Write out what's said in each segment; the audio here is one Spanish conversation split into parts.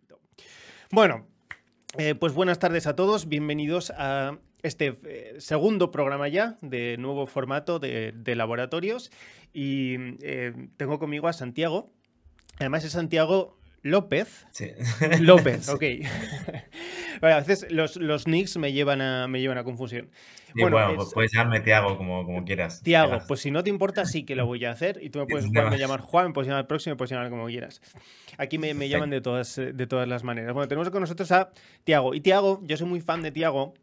Perfecto. Bueno, pues buenas tardes a todos. Bienvenidos a este segundo programa ya de nuevo formato de laboratorios. Y tengo conmigo a Santiago. Además es Santiago López. Sí. López, Sí. ok. Bueno, a veces los nicks me llevan a confusión. Y Bueno, bueno, pues es puedes llamarme Tiago como quieras. Tiago. Pues si no te importa, sí que lo voy a hacer. Y tú me puedes llamar Juan, me puedes llamar Próximo, me puedes llamar como quieras. Aquí me llaman de todas las maneras. Bueno, tenemos con nosotros a Tiago. Y Tiago, yo soy muy fan de Tiago.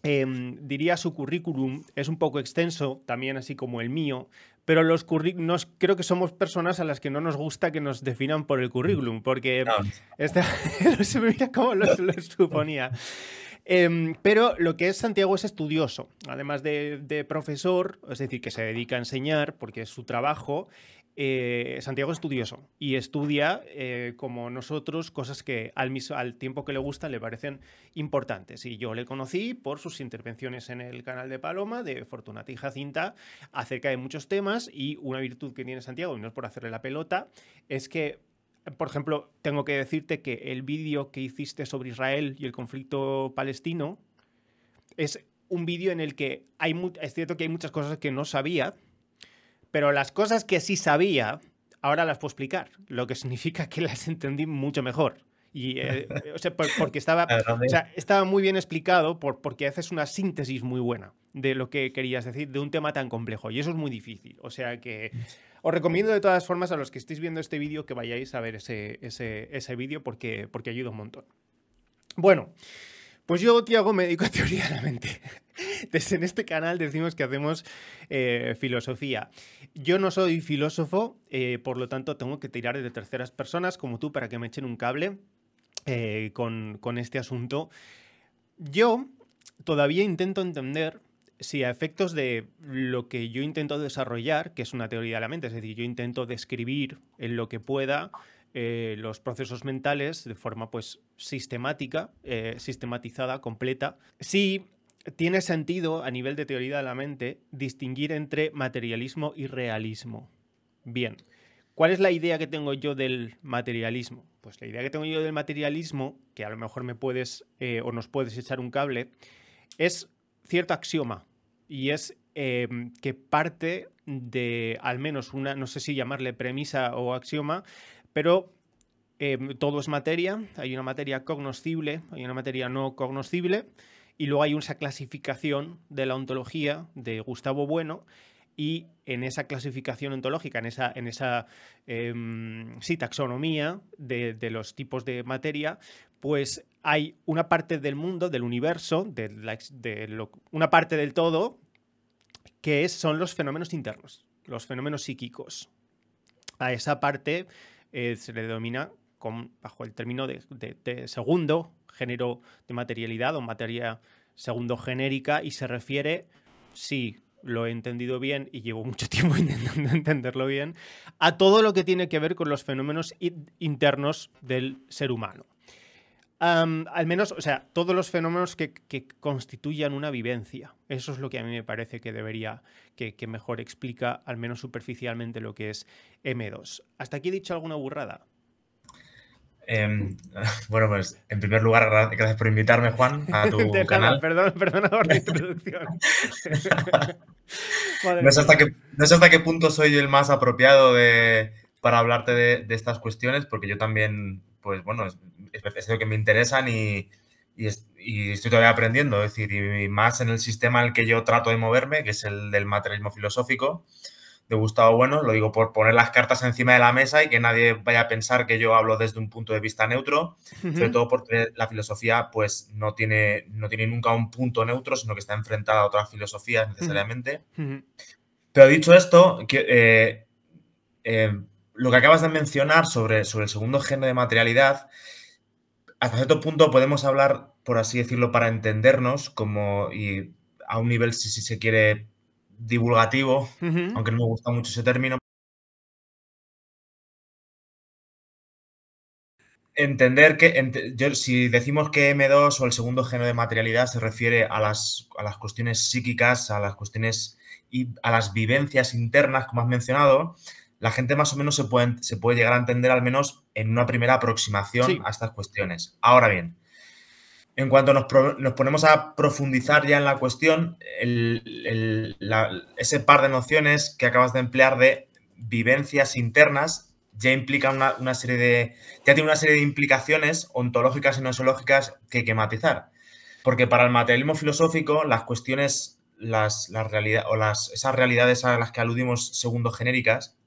Diría su currículum es un poco extenso, también así como el mío, pero los currículums creo que somos personas a las que no nos gusta que nos definan por el currículum, porque No, no se me mira como lo suponía. Pero lo que es Santiago es estudioso, además de profesor, es decir, que se dedica a enseñar porque es su trabajo. Santiago es estudioso y estudia, como nosotros, cosas que al tiempo que le gustan le parecen importantes. Y yo le conocí por sus intervenciones en el canal de Paloma, de Fortunata y Jacinta, acerca de muchos temas. Y una virtud que tiene Santiago, y no es por hacerle la pelota, es que, por ejemplo, tengo que decirte que el vídeo que hiciste sobre Israel y el conflicto palestino es un vídeo en el que es cierto que hay muchas cosas que no sabía, pero las cosas que sí sabía, ahora las puedo explicar, lo que significa que las entendí mucho mejor. Y, o sea, porque estaba muy bien explicado porque haces una síntesis muy buena de lo que querías decir de un tema tan complejo. Y eso es muy difícil. O sea que os recomiendo de todas formas a los que estéis viendo este vídeo que vayáis a ver ese vídeo porque ayuda un montón. Bueno, pues yo, Tiago, me dedico a teoría de la mente. Desde en este canal decimos que hacemos filosofía. Yo no soy filósofo, por lo tanto tengo que tirar de terceras personas como tú para que me echen un cable con este asunto. Yo todavía intento entender si a efectos de lo que yo intento desarrollar, que es una teoría de la mente, es decir, yo intento describir en lo que pueda los procesos mentales de forma pues sistemática, sistematizada, completa, si tiene sentido a nivel de teoría de la mente distinguir entre materialismo y realismo. Bien, ¿cuál es la idea que tengo yo del materialismo? Pues la idea que tengo yo del materialismo, que a lo mejor me puedes o nos puedes echar un cable, es cierto axioma y es que parte de al menos una, no sé si llamarle premisa o axioma, pero todo es materia, hay una materia cognoscible, hay una materia no cognoscible, y luego hay esa clasificación de la ontología de Gustavo Bueno, y en esa clasificación ontológica, en esa taxonomía de los tipos de materia, pues hay una parte del mundo, del universo, una parte del todo, que son los fenómenos internos, los fenómenos psíquicos. A esa parte se le denomina bajo el término de segundo género de materialidad o materia segundo genérica, y se refiere, sí, lo he entendido bien y llevo mucho tiempo intentando entenderlo bien, a todo lo que tiene que ver con los fenómenos internos del ser humano. Al menos, o sea, todos los fenómenos que constituyan una vivencia. Eso es lo que a mí me parece que debería, que mejor explica, al menos superficialmente, lo que es M2. ¿Hasta aquí he dicho alguna burrada? Bueno, pues en primer lugar, gracias por invitarme, Juan, a tu canal. Perdona por la introducción. No sé hasta qué punto soy el más apropiado para hablarte de estas cuestiones, porque yo también, pues bueno, es lo que me interesan y estoy todavía aprendiendo, es decir, y más en el sistema en el que yo trato de moverme, que es el del materialismo filosófico de Gustavo Bueno. Lo digo por poner las cartas encima de la mesa y que nadie vaya a pensar que yo hablo desde un punto de vista neutro, sobre todo porque la filosofía pues no tiene nunca un punto neutro, sino que está enfrentada a otras filosofías necesariamente. Pero dicho esto, lo que acabas de mencionar sobre el segundo género de materialidad, hasta cierto punto podemos hablar, por así decirlo, para entendernos, y a un nivel, si se quiere, divulgativo, aunque no me gusta mucho ese término. Entender que si decimos que M2 o el segundo género de materialidad se refiere a las cuestiones psíquicas, a las cuestiones y a las vivencias internas, como has mencionado, la gente más o menos se puede llegar a entender al menos en una primera aproximación Sí. a estas cuestiones. Ahora bien, en cuanto nos ponemos a profundizar ya en la cuestión, ese par de nociones que acabas de emplear de vivencias internas ya implica ya tiene una serie de implicaciones ontológicas y nosológicas que hay que matizar. Porque para el materialismo filosófico, las cuestiones, esas realidades a las que aludimos segundo genéricas,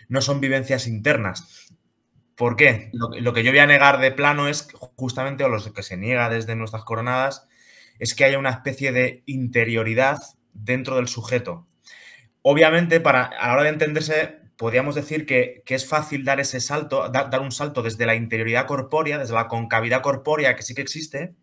no son vivencias internas. ¿Por qué? Lo que yo voy a negar de plano es justamente, o lo que se niega desde nuestras coronadas, es que haya una especie de interioridad dentro del sujeto. Obviamente, a la hora de entenderse, podríamos decir que es fácil dar ese salto, dar un salto desde la interioridad corpórea, desde la concavidad corpórea, que sí que existe,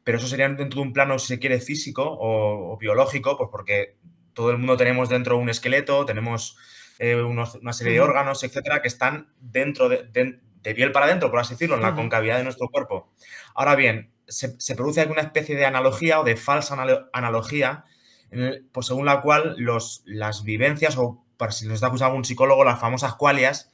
pero eso sería dentro de un plano, si se quiere, físico o biológico, pues porque todo el mundo tenemos dentro un esqueleto, tenemos una serie de órganos, etcétera, que están dentro de piel para adentro, por así decirlo, en la concavidad de nuestro cuerpo. Ahora bien, se produce aquí una especie de analogía o de falsa analogía, pues según la cual las vivencias, o para si nos está acusando algún psicólogo, las famosas qualias,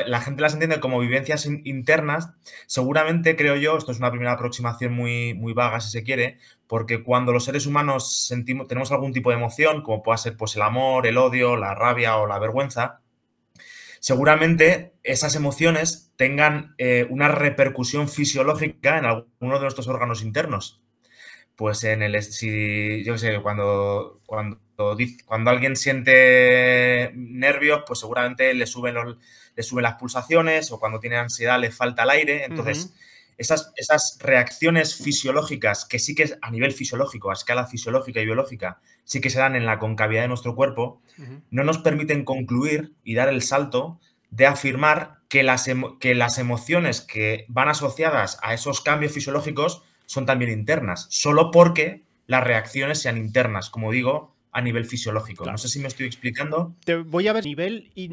la gente las entiende como vivencias internas. Seguramente, creo yo, esto es una primera aproximación muy, muy vaga, si se quiere, porque cuando los seres humanos tenemos algún tipo de emoción, como pueda ser pues, el amor, el odio, la rabia o la vergüenza, seguramente esas emociones tengan una repercusión fisiológica en alguno de nuestros órganos internos. Pues yo qué sé, cuando alguien siente nervios, pues seguramente le suben las pulsaciones, o cuando tiene ansiedad le falta el aire. Entonces, esas reacciones fisiológicas, que sí que a nivel fisiológico, a escala fisiológica y biológica, sí que se dan en la concavidad de nuestro cuerpo, no nos permiten concluir y dar el salto de afirmar que las emociones que van asociadas a esos cambios fisiológicos son también internas, solo porque las reacciones sean internas, como digo, a nivel fisiológico. Claro. No sé si me estoy explicando. Te voy a ver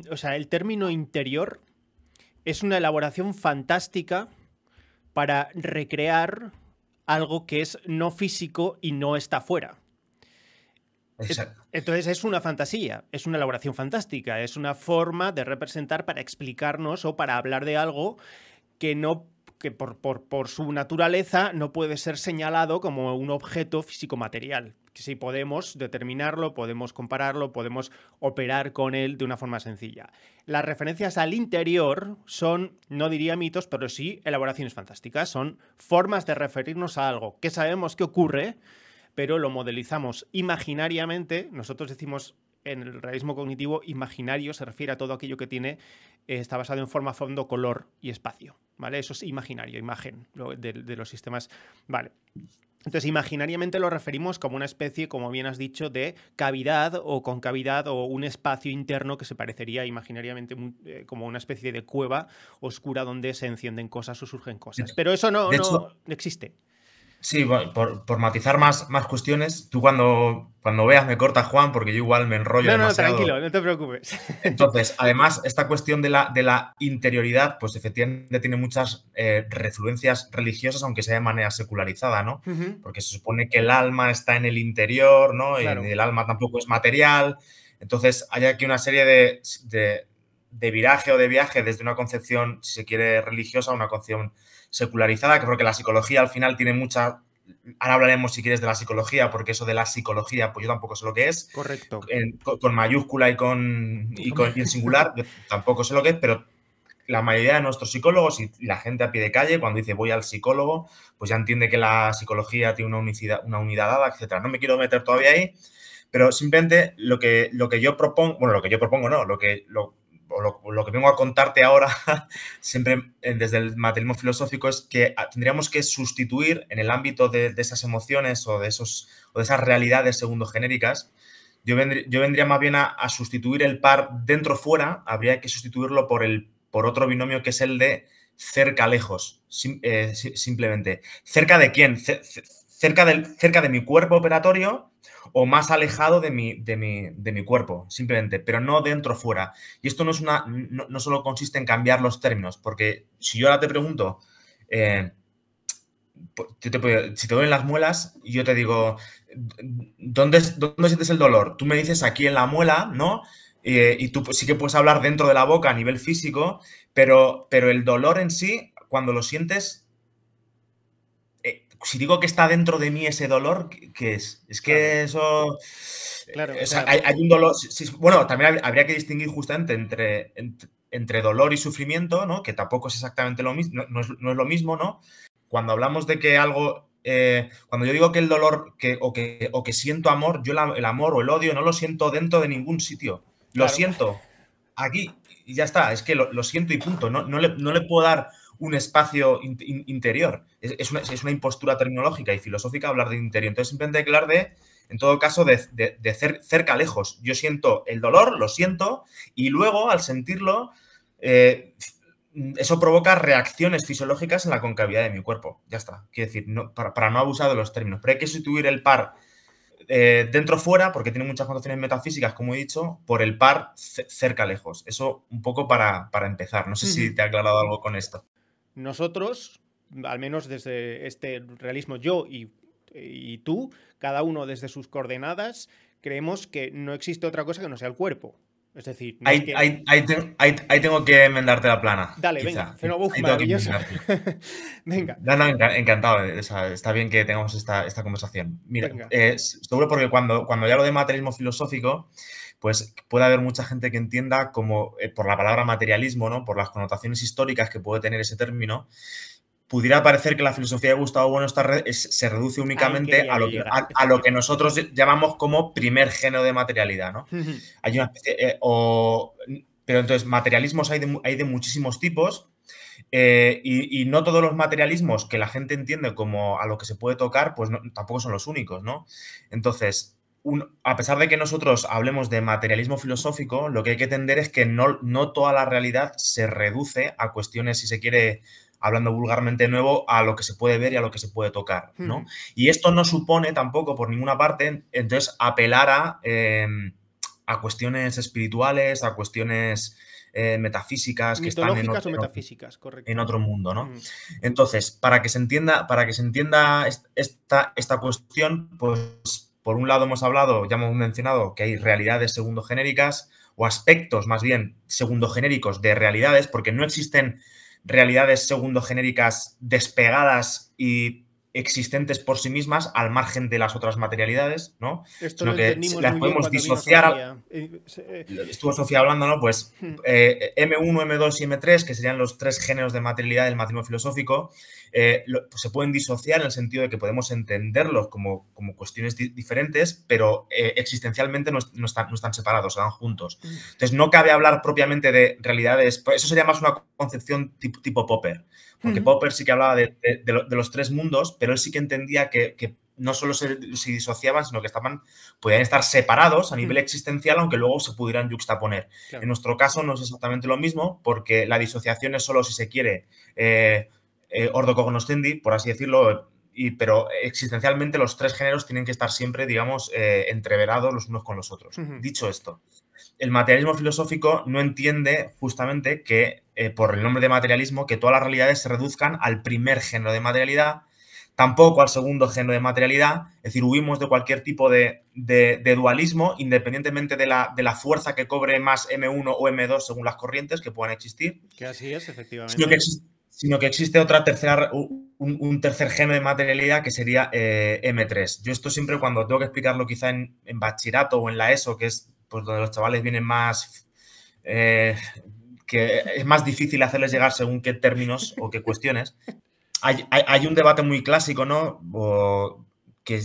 o sea, el término interior es una elaboración fantástica para recrear algo que es no físico y no está fuera. Exacto. Entonces es una fantasía, es una elaboración fantástica, es una forma de representar para explicarnos o para hablar de algo que por su naturaleza no puede ser señalado como un objeto físico-material. Que sí podemos determinarlo, podemos compararlo, podemos operar con él de una forma sencilla. Las referencias al interior son, no diría mitos, pero sí elaboraciones fantásticas. Son formas de referirnos a algo que sabemos que ocurre, pero lo modelizamos imaginariamente. Nosotros decimos en el realismo cognitivo, imaginario se refiere a todo aquello que está basado en forma, fondo, color y espacio, ¿vale? Eso es imaginario, imagen de los sistemas, ¿vale? Entonces, imaginariamente lo referimos como una especie, como bien has dicho, de cavidad o concavidad o un espacio interno que se parecería imaginariamente como una especie de cueva oscura donde se encienden cosas o surgen cosas. Pero eso no existe. Sí, bueno, por matizar más cuestiones, tú cuando veas me cortas, Juan, porque yo igual me enrollo demasiado. No, tranquilo, no te preocupes. Entonces, además, esta cuestión de la interioridad, pues efectivamente tiene muchas refluencias religiosas, aunque sea de manera secularizada, ¿no? Porque se supone que el alma está en el interior, ¿no? Claro. Y el alma tampoco es material. Entonces, hay aquí una serie de viraje o de viaje desde una concepción, si se quiere, religiosa a una concepción secularizada, que creo que la psicología al final tiene mucha... Ahora hablaremos, si quieres, de la psicología, porque eso de la psicología, pues yo tampoco sé lo que es. Correcto. Con mayúscula y en singular, yo tampoco sé lo que es, pero la mayoría de nuestros psicólogos y la gente a pie de calle, cuando dice voy al psicólogo, pues ya entiende que la psicología tiene una unidad dada, etcétera. No me quiero meter todavía ahí, pero simplemente lo que yo propongo, bueno, lo que yo propongo no, lo que vengo a contarte ahora, siempre desde el materialismo filosófico, es que tendríamos que sustituir en el ámbito de esas emociones o de esas realidades segundogenéricas. Yo vendría más bien a sustituir el par dentro-fuera, habría que sustituirlo por otro binomio que es el de cerca-lejos, simplemente. ¿Cerca de quién? Cerca de mi cuerpo operatorio o más alejado de mi cuerpo, simplemente, pero no dentro-fuera. Y esto no solo consiste en cambiar los términos, porque si yo ahora te pregunto, si te duelen las muelas, yo te digo, ¿dónde sientes el dolor? Tú me dices aquí en la muela, ¿no? Y tú sí que puedes hablar dentro de la boca a nivel físico, pero el dolor en sí, cuando lo sientes, si digo que está dentro de mí ese dolor, ¿qué es? Es que Claro, eso... claro, o o sea, sea, hay un dolor... bueno, también habría que distinguir justamente entre dolor y sufrimiento, ¿no? Que tampoco es exactamente lo mismo, no es lo mismo, ¿no? Cuando hablamos de que algo... cuando yo digo que el dolor o que siento amor, yo el amor o el odio no lo siento dentro de ningún sitio. Lo claro. siento aquí y ya está. Es que lo siento y punto. No le puedo dar un espacio interior. Es una impostura terminológica y filosófica hablar de interior. Entonces simplemente hay que hablar de, en todo caso, de cerca lejos. Yo siento el dolor, lo siento, y luego al sentirlo, eso provoca reacciones fisiológicas en la concavidad de mi cuerpo. Ya está. Quiero decir, para no abusar de los términos. Pero hay que sustituir el par dentro-fuera, porque tiene muchas connotaciones metafísicas, como he dicho, por el par cerca-lejos. Eso un poco para empezar. No sé si te ha aclarado algo con esto. Nosotros, al menos desde este realismo, yo y tú, cada uno desde sus coordenadas, creemos que no existe otra cosa que no sea el cuerpo. Es decir, no es Ahí, que... ahí, ahí, ahí tengo que enmendarte la plana, Dale, venga, quizá. uf, Ahí tengo que maravilloso. enmendarte. Venga, No, no, encantado. Está bien que tengamos esta conversación. Mira, venga. seguro porque cuando ya hablo de materialismo filosófico, pues puede haber mucha gente que entienda como, por la palabra materialismo, ¿no? Por las connotaciones históricas que puede tener ese término, pudiera parecer que la filosofía de Gustavo Buenos se reduce Ahí únicamente quería yo llegar, a lo que efectivamente. nosotros llamamos como primer género de materialidad, ¿no? Hay una especie, pero entonces, materialismos hay de muchísimos tipos, y no todos los materialismos que la gente entiende como a lo que se puede tocar, pues tampoco son los únicos, ¿no? Entonces, a pesar de que nosotros hablemos de materialismo filosófico, lo que hay que entender es que no toda la realidad se reduce a cuestiones, si se quiere, hablando vulgarmente de nuevo, a lo que se puede ver y a lo que se puede tocar, ¿no? Y esto no supone tampoco, por ninguna parte, entonces, apelar a cuestiones espirituales, a cuestiones metafísicas que están Mitológicas o metafísicas, en correcto. otro mundo, ¿no? Entonces, para que se entienda esta cuestión, pues por un lado hemos hablado, ya hemos mencionado que hay realidades segundogenéricas o aspectos más bien segundogenéricos de realidades, porque no existen realidades segundogenéricas despegadas y existentes por sí mismas al margen de las otras materialidades, ¿no? Esto lo Sino que entendimos las muy bien podemos cuando vino disociar. Sofía. Estuvo Sofía hablando, ¿no? Pues M1, M2 y M3, que serían los tres géneros de materialidad del materialismo filosófico, pues se pueden disociar en el sentido de que podemos entenderlos como cuestiones diferentes, pero existencialmente no están separados, están juntos. Entonces, no cabe hablar propiamente de realidades, pues eso sería más una concepción tipo Popper, porque Popper sí que hablaba de los tres mundos, pero él sí que entendía que no solo se disociaban, sino que podían estar separados a nivel existencial, aunque luego se pudieran yuxtaponer. Claro. En nuestro caso no es exactamente lo mismo, porque la disociación es solo, si se quiere, ordo cognoscendi, por así decirlo, pero existencialmente los tres géneros tienen que estar siempre, digamos, entreverados los unos con los otros. Dicho esto, el materialismo filosófico no entiende justamente que, por el nombre de materialismo, que todas las realidades se reduzcan al primer género de materialidad, tampoco al segundo género de materialidad, es decir, huimos de cualquier tipo de dualismo, independientemente de la fuerza que cobre más M1 o M2 según las corrientes que puedan existir. Que así es, efectivamente. Sino que existe un tercer género de materialidad que sería M3. Yo esto siempre cuando tengo que explicarlo quizá en bachillerato o en la ESO, que es pues, donde los chavales vienen más... que es más difícil hacerles llegar según qué términos o qué cuestiones. Hay un debate muy clásico, ¿no? Que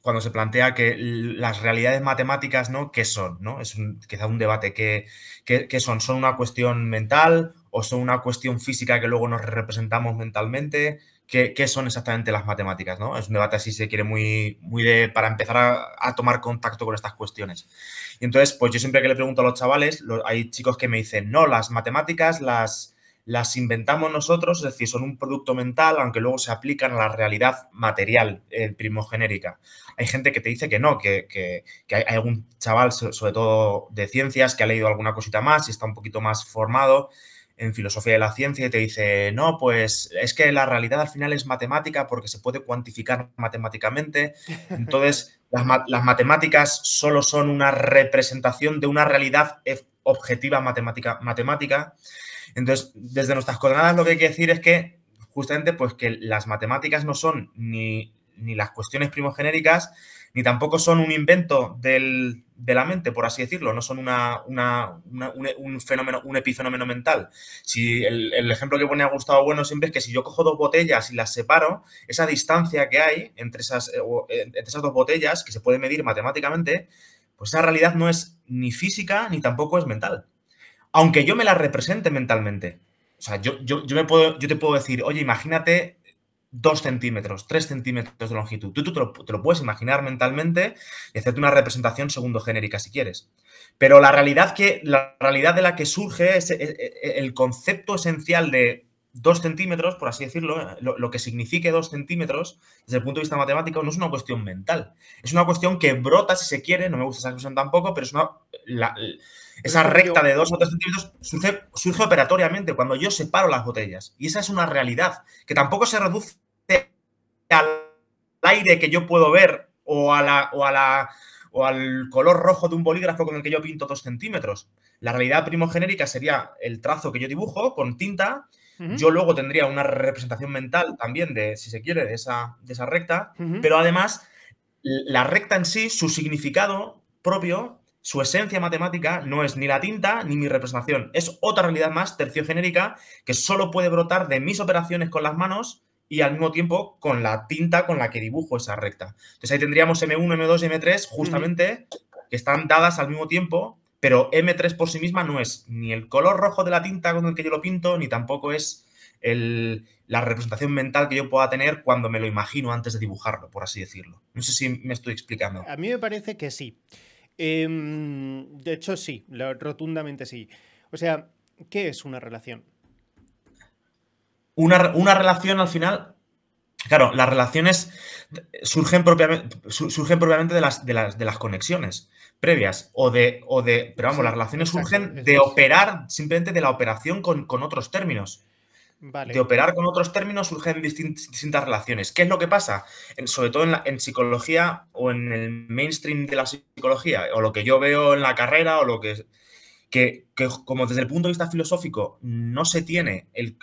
cuando se plantea que las realidades matemáticas, ¿no? ¿Qué son? ¿No? Es quizá un debate. ¿Qué son? ¿Son una cuestión mental o son una cuestión física que luego nos representamos mentalmente? ¿Qué son exactamente las matemáticas? ¿No? Es un debate así, se quiere muy para empezar a tomar contacto con estas cuestiones. Y entonces, pues yo siempre que le pregunto a los chavales, hay chicos que me dicen, no, las matemáticas las inventamos nosotros, es decir, son un producto mental, aunque luego se aplican a la realidad material primogenérica. Hay gente que te dice que no, que hay algún chaval, sobre todo de ciencias, que ha leído alguna cosita más y está un poquito más formado en filosofía de la ciencia y te dice, no, pues es que la realidad al final es matemática porque se puede cuantificar matemáticamente. Entonces, las matemáticas solo son una representación de una realidad objetiva matemática. Entonces, desde nuestras coordenadas lo que hay que decir es que justamente pues que las matemáticas no son ni las cuestiones primogenéricas, ni tampoco son un invento de la mente, por así decirlo, no son un fenómeno, un epifenómeno mental. Si el ejemplo que pone Gustavo Bueno siempre es que si yo cojo dos botellas y las separo, esa distancia que hay entre esas dos botellas, que se puede medir matemáticamente, pues esa realidad no es ni física ni tampoco es mental. Aunque yo me la represente mentalmente. O sea, yo te puedo decir, oye, imagínate 2 centímetros, 3 centímetros de longitud. Tú te lo puedes imaginar mentalmente y hacerte una representación segundo-genérica si quieres. Pero la realidad de la que surge es el concepto esencial de 2 centímetros, por así decirlo, lo que signifique 2 centímetros desde el punto de vista matemático no es una cuestión mental. Es una cuestión que brota, si se quiere, no me gusta esa expresión tampoco, pero es esa recta de 2 o 3 centímetros surge operatoriamente cuando yo separo las botellas. Y esa es una realidad que tampoco se reduce al aire que yo puedo ver o al color rojo de un bolígrafo con el que yo pinto 2 centímetros. La realidad primogenérica sería el trazo que yo dibujo con tinta. Yo luego tendría una representación mental también de, si se quiere, de esa recta, pero además la recta en sí, su significado propio, su esencia matemática no es ni la tinta ni mi representación. Es otra realidad más terciogenérica que solo puede brotar de mis operaciones con las manos y al mismo tiempo con la tinta con la que dibujo esa recta. Entonces ahí tendríamos M1, M2 y M3 justamente que están dadas al mismo tiempo, pero M3 por sí misma no es ni el color rojo de la tinta con el que yo lo pinto, ni tampoco es la representación mental que yo pueda tener cuando me lo imagino antes de dibujarlo, por así decirlo. No sé si me estoy explicando. A mí me parece que sí. De hecho, sí, rotundamente sí. O sea, ¿qué es una relación? Una relación al final, claro, las relaciones surgen propiamente de las conexiones previas pero vamos, Sí, las relaciones exacto, surgen de operar simplemente de la operación con otros términos. Vale. De operar con otros términos surgen distintas relaciones. ¿Qué es lo que pasa? Sobre todo en psicología o en el mainstream de la psicología, o lo que yo veo en la carrera, o lo que como desde el punto de vista filosófico no se tiene el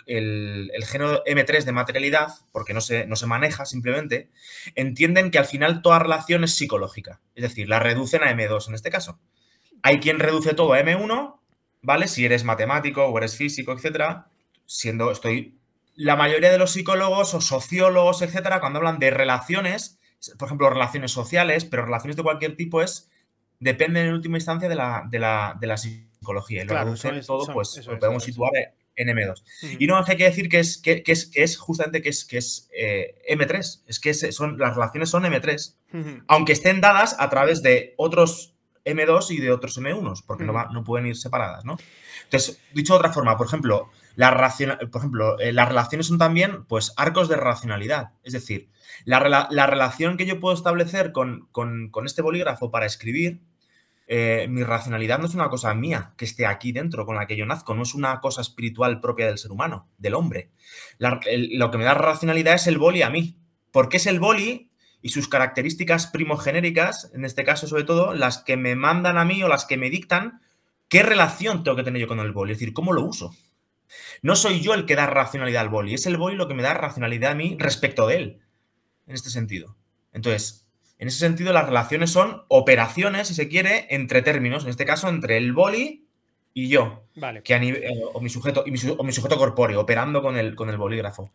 género M3 de materialidad, porque no se maneja simplemente, entienden que al final toda relación es psicológica. Es decir, la reducen a M2 en este caso. Hay quien reduce todo a M1, ¿vale? Si eres matemático o eres físico, etcétera, la mayoría de los psicólogos o sociólogos, etcétera, cuando hablan de relaciones, por ejemplo, relaciones sociales, pero relaciones de cualquier tipo dependen en última instancia de la psicología. Y lo reducen todo, pues lo podemos situar en M2. Y no, hay que decir que es justamente que es M3. Es que las relaciones son M3. Aunque estén dadas a través de otros M2 y de otros M1, porque no pueden ir separadas, ¿no? Entonces, dicho de otra forma, por ejemplo, las relaciones son también pues arcos de racionalidad. Es decir, la relación que yo puedo establecer con este bolígrafo para escribir, mi racionalidad no es una cosa mía que esté aquí dentro, con la que yo nazco, no es una cosa espiritual propia del ser humano, del hombre. Lo que me da racionalidad es el boli a mí. Porque es el boli y sus características primogenéricas, en este caso sobre todo, las que me mandan a mí o las que me dictan qué relación tengo que tener yo con el boli, es decir, cómo lo uso. No soy yo el que da racionalidad al boli, es el boli lo que me da racionalidad a mí respecto de él, en este sentido. Entonces, en ese sentido, las relaciones son operaciones, si se quiere, entre términos, en este caso, entre el boli y yo, vale. o mi sujeto corpóreo, operando con el bolígrafo.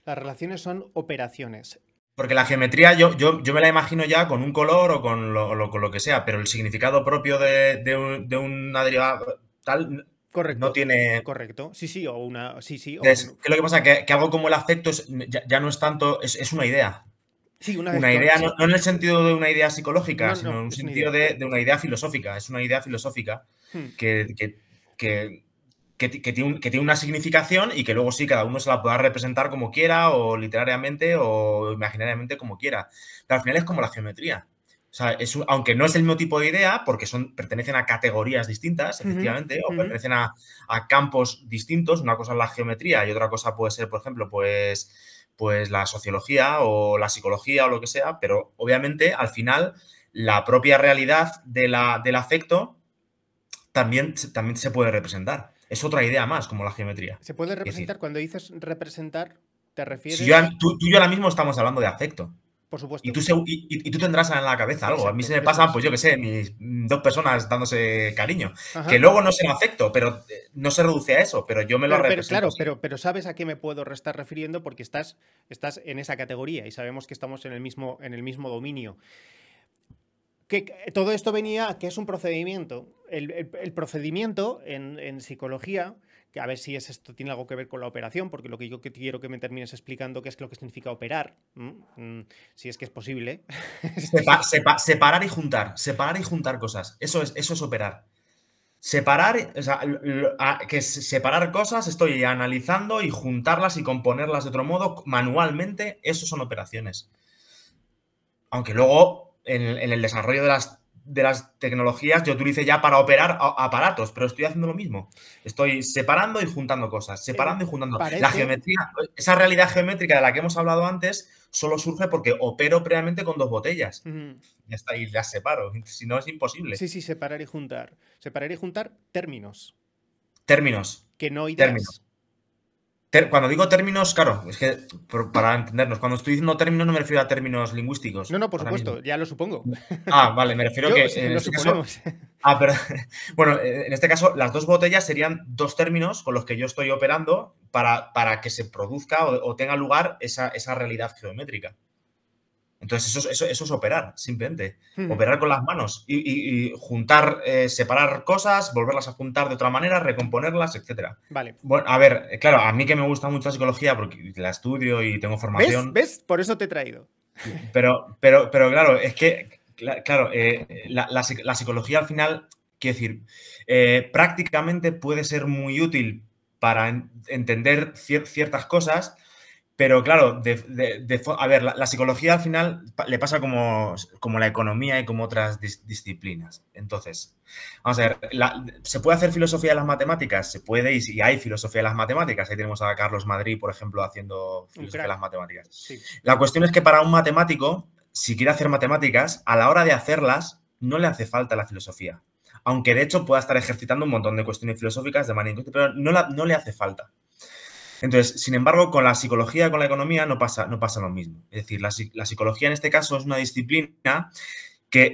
Las relaciones son operaciones. Porque la geometría yo me la imagino ya con un color o con lo que sea, pero el significado propio de una derivada tal Correcto. no tiene... Correcto. Sí, o una... Sí. ¿Qué es lo que pasa? Que algo como el afecto ya no es tanto... Es una idea. Sí, una idea, no en el sentido de una idea psicológica, sino en un sentido de una idea filosófica. Es una idea filosófica que tiene una significación y que luego sí, cada uno se la pueda representar como quiera o literariamente o imaginariamente como quiera. Pero al final es como la geometría. O sea, aunque no es el mismo tipo de idea, porque pertenecen a categorías distintas, efectivamente, o pertenecen a campos distintos. Una cosa es la geometría y otra cosa puede ser, por ejemplo, pues la sociología o la psicología o lo que sea, pero obviamente al final la propia realidad del afecto también se puede representar. Es otra idea más, como la geometría. Se puede representar, cuando dices representar, te refieres... Si tú y yo ahora mismo estamos hablando de afecto. Por supuesto. Y tú tendrás en la cabeza algo. Exacto, a mí se me pasan, pues yo qué sé, mis dos personas dándose cariño. Ajá. Que luego no será afecto, pero no se reduce a eso, pero yo me lo represento. Claro, pero sabes a qué me puedo estar refiriendo porque estás en esa categoría y sabemos que estamos en el mismo dominio. Que todo esto venía a que es un procedimiento. El procedimiento en psicología, que a ver si esto tiene algo que ver con la operación, porque lo que yo quiero que me termines explicando qué es lo que significa operar, si es que es posible. Separar y juntar cosas. Eso es operar. Separar, o sea, que separar cosas, estoy analizando y juntarlas y componerlas de otro modo manualmente, eso son operaciones. Aunque luego en el desarrollo de las tecnologías yo utilice ya para operar aparatos, pero estoy haciendo lo mismo. Estoy separando y juntando cosas, separando y juntando. La geometría, esa realidad geométrica de la que hemos hablado antes, solo surge porque opero previamente con dos botellas. Ya está, y las separo. Si no, es imposible. Sí, separar y juntar. Separar y juntar términos. Términos. Que no ideas. Términos. Cuando digo términos, claro, es que para entendernos, cuando estoy diciendo términos no me refiero a términos lingüísticos. No, por supuesto, ya lo supongo. Vale, me refiero que en este caso, pero bueno, en este caso las dos botellas serían dos términos con los que yo estoy operando para que se produzca o tenga lugar esa realidad geométrica. Entonces eso es operar, simplemente. Operar con las manos y juntar, separar cosas, volverlas a juntar de otra manera, recomponerlas, etcétera. Vale. Bueno, a ver, claro, a mí que me gusta mucho la psicología porque la estudio y tengo formación. ¿Ves? Por eso te he traído. Pero claro, es que, claro, la psicología al final, quiero decir, prácticamente puede ser muy útil para entender ciertas cosas. Pero claro, a ver, la psicología al final le pasa como la economía y como otras disciplinas. Entonces, vamos a ver, ¿se puede hacer filosofía de las matemáticas? Se puede y hay filosofía de las matemáticas. Ahí tenemos a Carlos Madrid, por ejemplo, haciendo filosofía de las matemáticas. Sí. La cuestión es que para un matemático, si quiere hacer matemáticas, a la hora de hacerlas, no le hace falta la filosofía. Aunque de hecho pueda estar ejercitando un montón de cuestiones filosóficas de manera inconsciente, pero no le hace falta. Entonces, sin embargo, con la psicología, con la economía, no pasa lo mismo. Es decir, la psicología en este caso es una disciplina que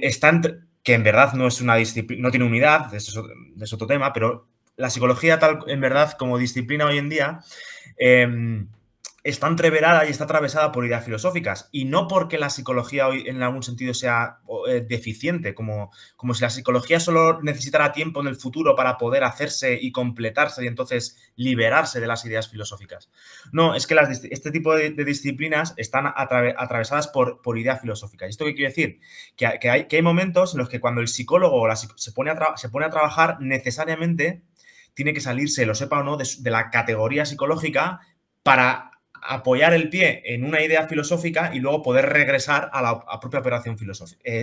en verdad no es una disciplina, no tiene unidad, eso es otro tema, pero la psicología en verdad como disciplina hoy en día está entreverada y está atravesada por ideas filosóficas. Y no porque la psicología hoy en algún sentido sea deficiente, como si la psicología solo necesitara tiempo en el futuro para poder hacerse y completarse y entonces liberarse de las ideas filosóficas. No, es que este tipo de disciplinas están atravesadas por ideas filosóficas. ¿Y esto qué quiere decir? Que hay momentos en los que cuando el psicólogo se pone a trabajar, necesariamente tiene que salirse, lo sepa o no, de la categoría psicológica para apoyar el pie en una idea filosófica y luego poder regresar a la propia operación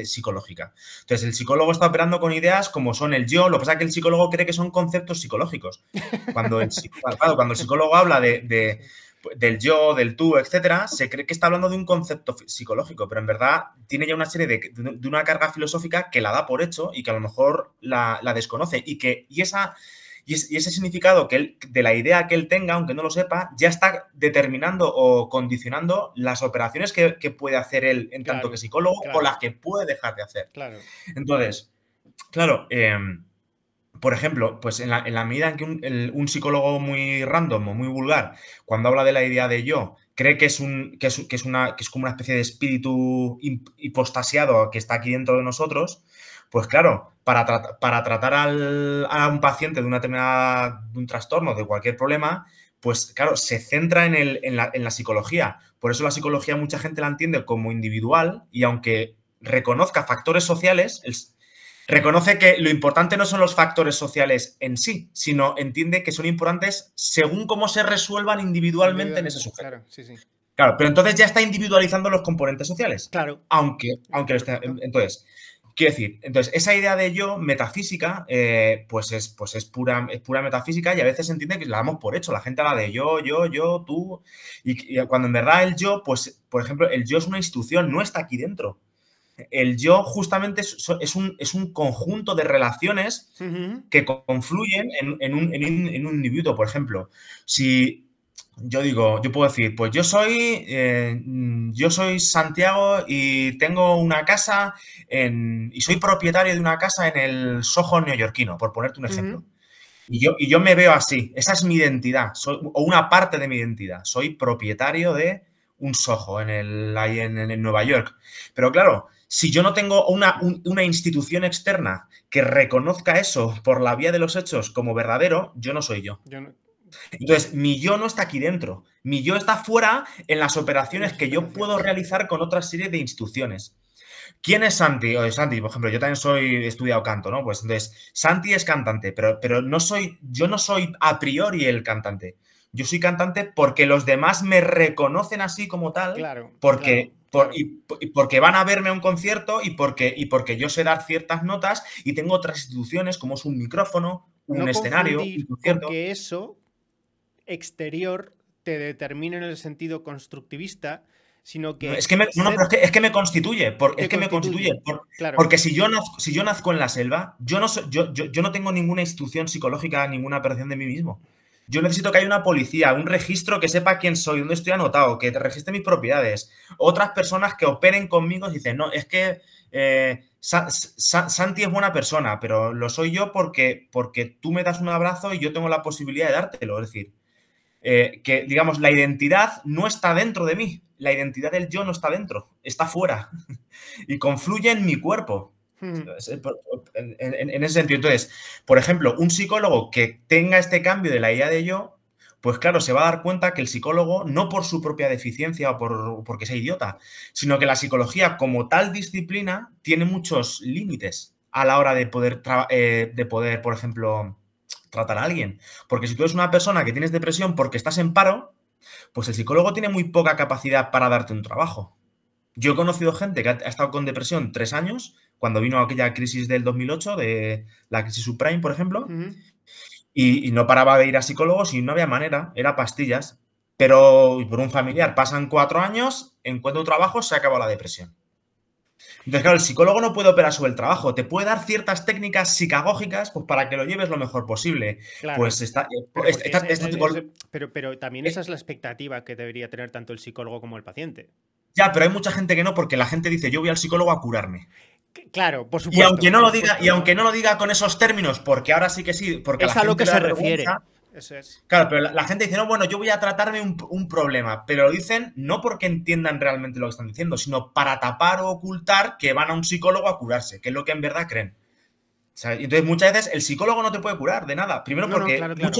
psicológica. Entonces, el psicólogo está operando con ideas como son el yo, lo que pasa es que el psicólogo cree que son conceptos psicológicos. Cuando el psicólogo habla del yo, del tú, etcétera, se cree que está hablando de un concepto psicológico, pero en verdad tiene ya una serie de una carga filosófica que la da por hecho y que a lo mejor la desconoce y ese significado de la idea que él tenga, aunque no lo sepa, ya está determinando o condicionando las operaciones que puede hacer él en tanto que psicólogo o las que puede dejar de hacer. Claro. Entonces, claro, por ejemplo, pues en la medida en que un psicólogo muy random o muy vulgar, cuando habla de la idea de yo, cree que es como una especie de espíritu hipostasiado que está aquí dentro de nosotros, pues claro, para tratar a un paciente de un trastorno, de cualquier problema, pues claro, se centra en la psicología. Por eso la psicología mucha gente la entiende como individual y aunque reconozca factores sociales, reconoce que lo importante no son los factores sociales en sí, sino entiende que son importantes según cómo se resuelvan individualmente en ese sujeto. Claro, sí. Claro, pero entonces ya está individualizando los componentes sociales. Claro. Aunque lo esté, entonces, quiero decir, entonces, esa idea de yo metafísica, pues es pura metafísica y a veces se entiende que la damos por hecho. La gente habla de yo, tú. Y cuando en verdad el yo, pues, por ejemplo, el yo es una institución, no está aquí dentro. El yo justamente es un conjunto de relaciones que confluyen en un individuo. Por ejemplo, si yo puedo decir, pues yo soy Santiago y tengo una casa y soy propietario de una casa en el Soho neoyorquino, por ponerte un ejemplo. Y yo me veo así, esa es mi identidad, o una parte de mi identidad. Soy propietario de un Soho ahí en Nueva York. Pero claro, si yo no tengo una institución externa que reconozca eso por la vía de los hechos como verdadero, yo no soy yo. Entonces, mi yo no está aquí dentro. Mi yo está fuera en las operaciones que yo puedo realizar con otra serie de instituciones. ¿Quién es Santi? Santi, por ejemplo, yo también he estudiado canto, ¿no? Pues entonces, Santi es cantante, pero yo no soy a priori el cantante. Yo soy cantante porque los demás me reconocen así como tal, claro, porque van a verme a un concierto y porque yo sé dar ciertas notas y tengo otras instituciones como es un micrófono, un escenario, un concierto. Porque eso exterior te determina en el sentido constructivista, sino que... Es que me constituye. Claro. Porque si yo nazco en la selva, yo no tengo ninguna institución psicológica, ninguna percepción de mí mismo. Yo necesito que haya una policía, un registro que sepa quién soy, dónde estoy anotado, que te registre mis propiedades. Otras personas que operen conmigo y dicen, no, es que Santi es buena persona, pero lo soy yo porque tú me das un abrazo y yo tengo la posibilidad de dártelo. Es decir, que, digamos, la identidad no está dentro de mí. La identidad del yo no está dentro, está fuera. Y confluye en mi cuerpo. En ese sentido. Entonces, por ejemplo, un psicólogo que tenga este cambio de la idea de yo, pues claro, se va a dar cuenta que el psicólogo, no por su propia deficiencia o porque sea idiota, sino que la psicología como tal disciplina tiene muchos límites a la hora de poder, por ejemplo, tratar a alguien. Porque si tú eres una persona que tienes depresión porque estás en paro, pues el psicólogo tiene muy poca capacidad para darte un trabajo. Yo he conocido gente que ha estado con depresión 3 años, cuando vino aquella crisis del 2008, de la crisis subprime, por ejemplo, y no paraba de ir a psicólogos y no había manera, era pastillas. Pero por un familiar pasan 4 años, encuentra un trabajo, se acaba la depresión. Entonces, claro, el psicólogo no puede operar sobre el trabajo, te puede dar ciertas técnicas psicagógicas pues, para que lo lleves lo mejor posible. Claro, pues pero también esa es la expectativa que debería tener tanto el psicólogo como el paciente. Ya, pero hay mucha gente que no, porque la gente dice, yo voy al psicólogo a curarme. Claro, por supuesto. Y aunque no lo diga con esos términos, porque ahora sí que sí, porque es a lo que se refiere. Eso es. Claro, pero la gente dice, no, bueno, yo voy a tratarme un problema, pero lo dicen no porque entiendan realmente lo que están diciendo, sino para tapar o ocultar que van a un psicólogo a curarse, que es lo que en verdad creen. O sea, entonces muchas veces el psicólogo no te puede curar de nada. Primero porque, porque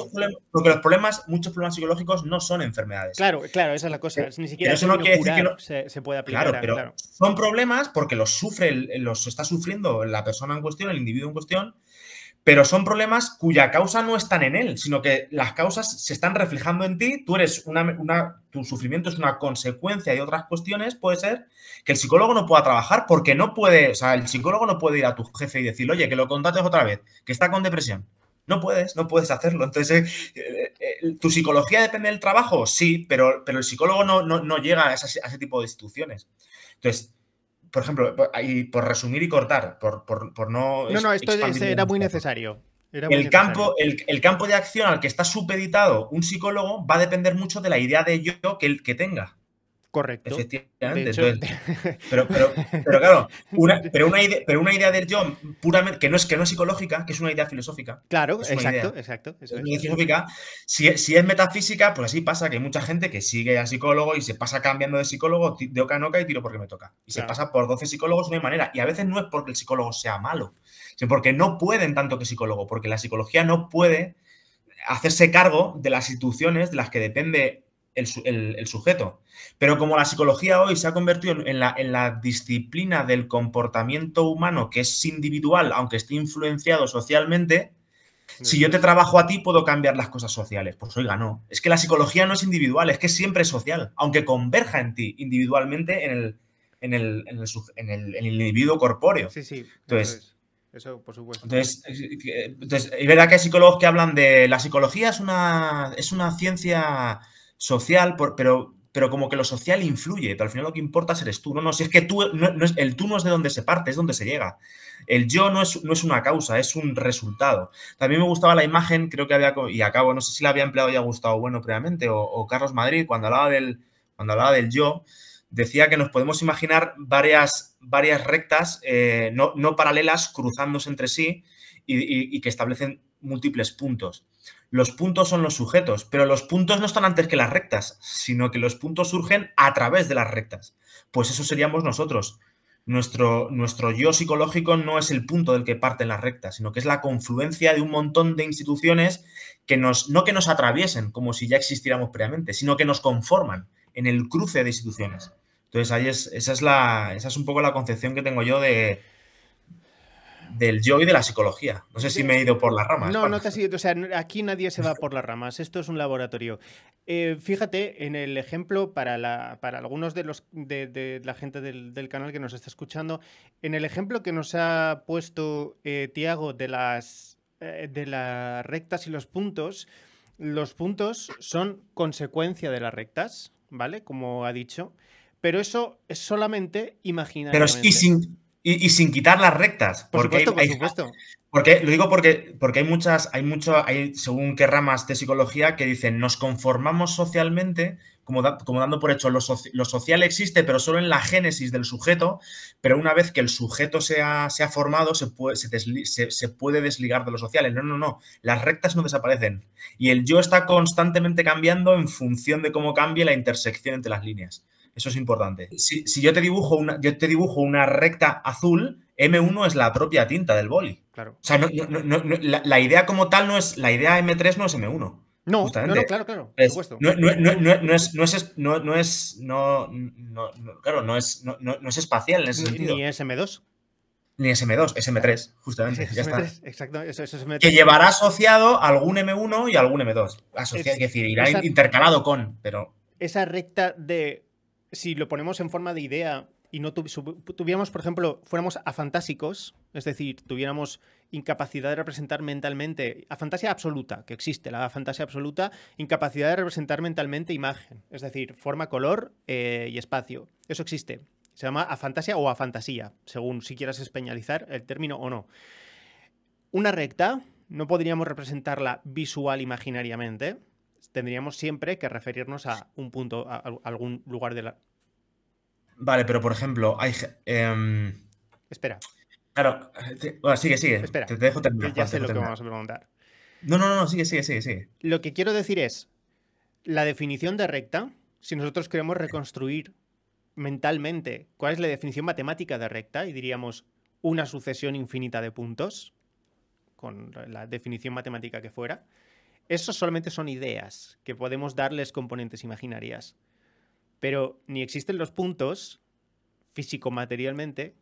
muchos problemas psicológicos no son enfermedades. Claro, esa es la cosa. Ni siquiera eso no quiere decir que no se puede aplicar. Claro, son problemas porque los está sufriendo la persona en cuestión, el individuo en cuestión, pero son problemas cuya causa no están en él, sino que las causas se están reflejando en ti. Tú eres tu sufrimiento es una consecuencia de otras cuestiones. Puede ser que el psicólogo no pueda trabajar porque no puede, o sea, el psicólogo no puede ir a tu jefe y decirle, oye, que lo contrates otra vez, que está con depresión. No puedes hacerlo. Entonces, ¿tu psicología depende del trabajo? Sí, pero el psicólogo no llega a ese tipo de instituciones. Entonces, por ejemplo, por resumir y cortar, por no... No, esto era muy necesario. El campo de acción al que está supeditado un psicólogo va a depender mucho de la idea de yo que tenga. Correcto. Efectivamente. Entonces, pero claro, una idea del yo puramente, que no es psicológica, que es una idea filosófica. Claro, exacto. Es una idea filosófica. Si es metafísica, pues así pasa, que hay mucha gente que sigue a psicólogo y se pasa cambiando de psicólogo de oca en oca y tiro porque me toca. Y se pasa por 12 psicólogos, no hay manera. Y a veces no es porque el psicólogo sea malo, sino porque no pueden tanto que psicólogo, porque la psicología no puede hacerse cargo de las instituciones de las que depende el sujeto. Pero como la psicología hoy se ha convertido en la disciplina del comportamiento humano, que es individual, aunque esté influenciado socialmente, Si yo te trabajo a ti, puedo cambiar las cosas sociales. Pues oiga, no. Es que la psicología no es individual, es que siempre es social, aunque converja en ti individualmente en el individuo corpóreo. Sí, sí. Entonces, eso por supuesto. Entonces, es verdad que hay psicólogos que hablan de la psicología es una ciencia social, pero como que lo social influye, pero al final lo que importa eres tú. No, si es que tú el tú no es de donde se parte, es donde se llega. El yo no es una causa, es un resultado. También me gustaba la imagen, creo que había, y acabo, no sé si la había empleado ya Gustavo Bueno previamente, o Carlos Madrid, cuando hablaba del yo, decía que nos podemos imaginar varias rectas no paralelas cruzándose entre sí y que establecen múltiples puntos. Los puntos son los sujetos, pero los puntos no están antes que las rectas, sino que los puntos surgen a través de las rectas. Pues eso seríamos nosotros. Nuestro yo psicológico no es el punto del que parten las rectas, sino que es la confluencia de un montón de instituciones que no que nos atraviesen como si ya existiéramos previamente, sino que nos conforman en el cruce de instituciones. Entonces, ahí esa es un poco la concepción que tengo yo del yo y de la psicología. No sé si me he ido por las ramas. No, no te has ido. O sea, aquí nadie se va por las ramas. Esto es un laboratorio. Fíjate, en el ejemplo, para algunos de la gente del canal que nos está escuchando, en el ejemplo que nos ha puesto Tiago de las rectas y los puntos son consecuencia de las rectas, ¿vale? Como ha dicho. Pero eso es solamente imaginariamente. Pero y sin quitar las rectas. Por supuesto. Lo digo porque hay según qué ramas de psicología que dicen nos conformamos socialmente, como dando por hecho lo social existe, pero solo en la génesis del sujeto, pero una vez que el sujeto se ha formado, se puede desligar de lo social. No. Las rectas no desaparecen. Y el yo está constantemente cambiando en función de cómo cambie la intersección entre las líneas. Eso es importante. Si yo te dibujo una recta azul, M1 es la propia tinta del boli. Claro. O sea, la idea como tal no es. La idea M3 no es M1. No, justamente. Claro, por supuesto. No es espacial en ese sentido. Ni es M2. Ni es M2, es M3, justamente. Es ya M3, está. exacto, eso es M3. Que llevará asociado algún M1 y algún M2. Es decir, irá intercalado con, pero. Esa recta de. Si lo ponemos en forma de idea y no tuviéramos, por ejemplo, fuéramos afantásicos, es decir, tuviéramos incapacidad de representar mentalmente, afantasia absoluta, que existe, la fantasía absoluta, incapacidad de representar mentalmente imagen, es decir, forma, color y espacio. Eso existe. Se llama afantasia o afantasía, según si quieras españolizar el término o no. Una recta no podríamos representarla visual imaginariamente. Tendríamos siempre que referirnos a un punto, a algún lugar de la... Vale, pero por ejemplo, hay... Espera. Claro, sigue. Espera, te dejo terminar. Ya sé lo que vamos a preguntar. No, sigue. Lo que quiero decir es, la definición de recta, si nosotros queremos reconstruir mentalmente cuál es la definición matemática de recta, y diríamos una sucesión infinita de puntos, con la definición matemática que fuera, eso solamente son ideas que podemos darles componentes imaginarias. Pero ni existen los puntos físico-materialmente,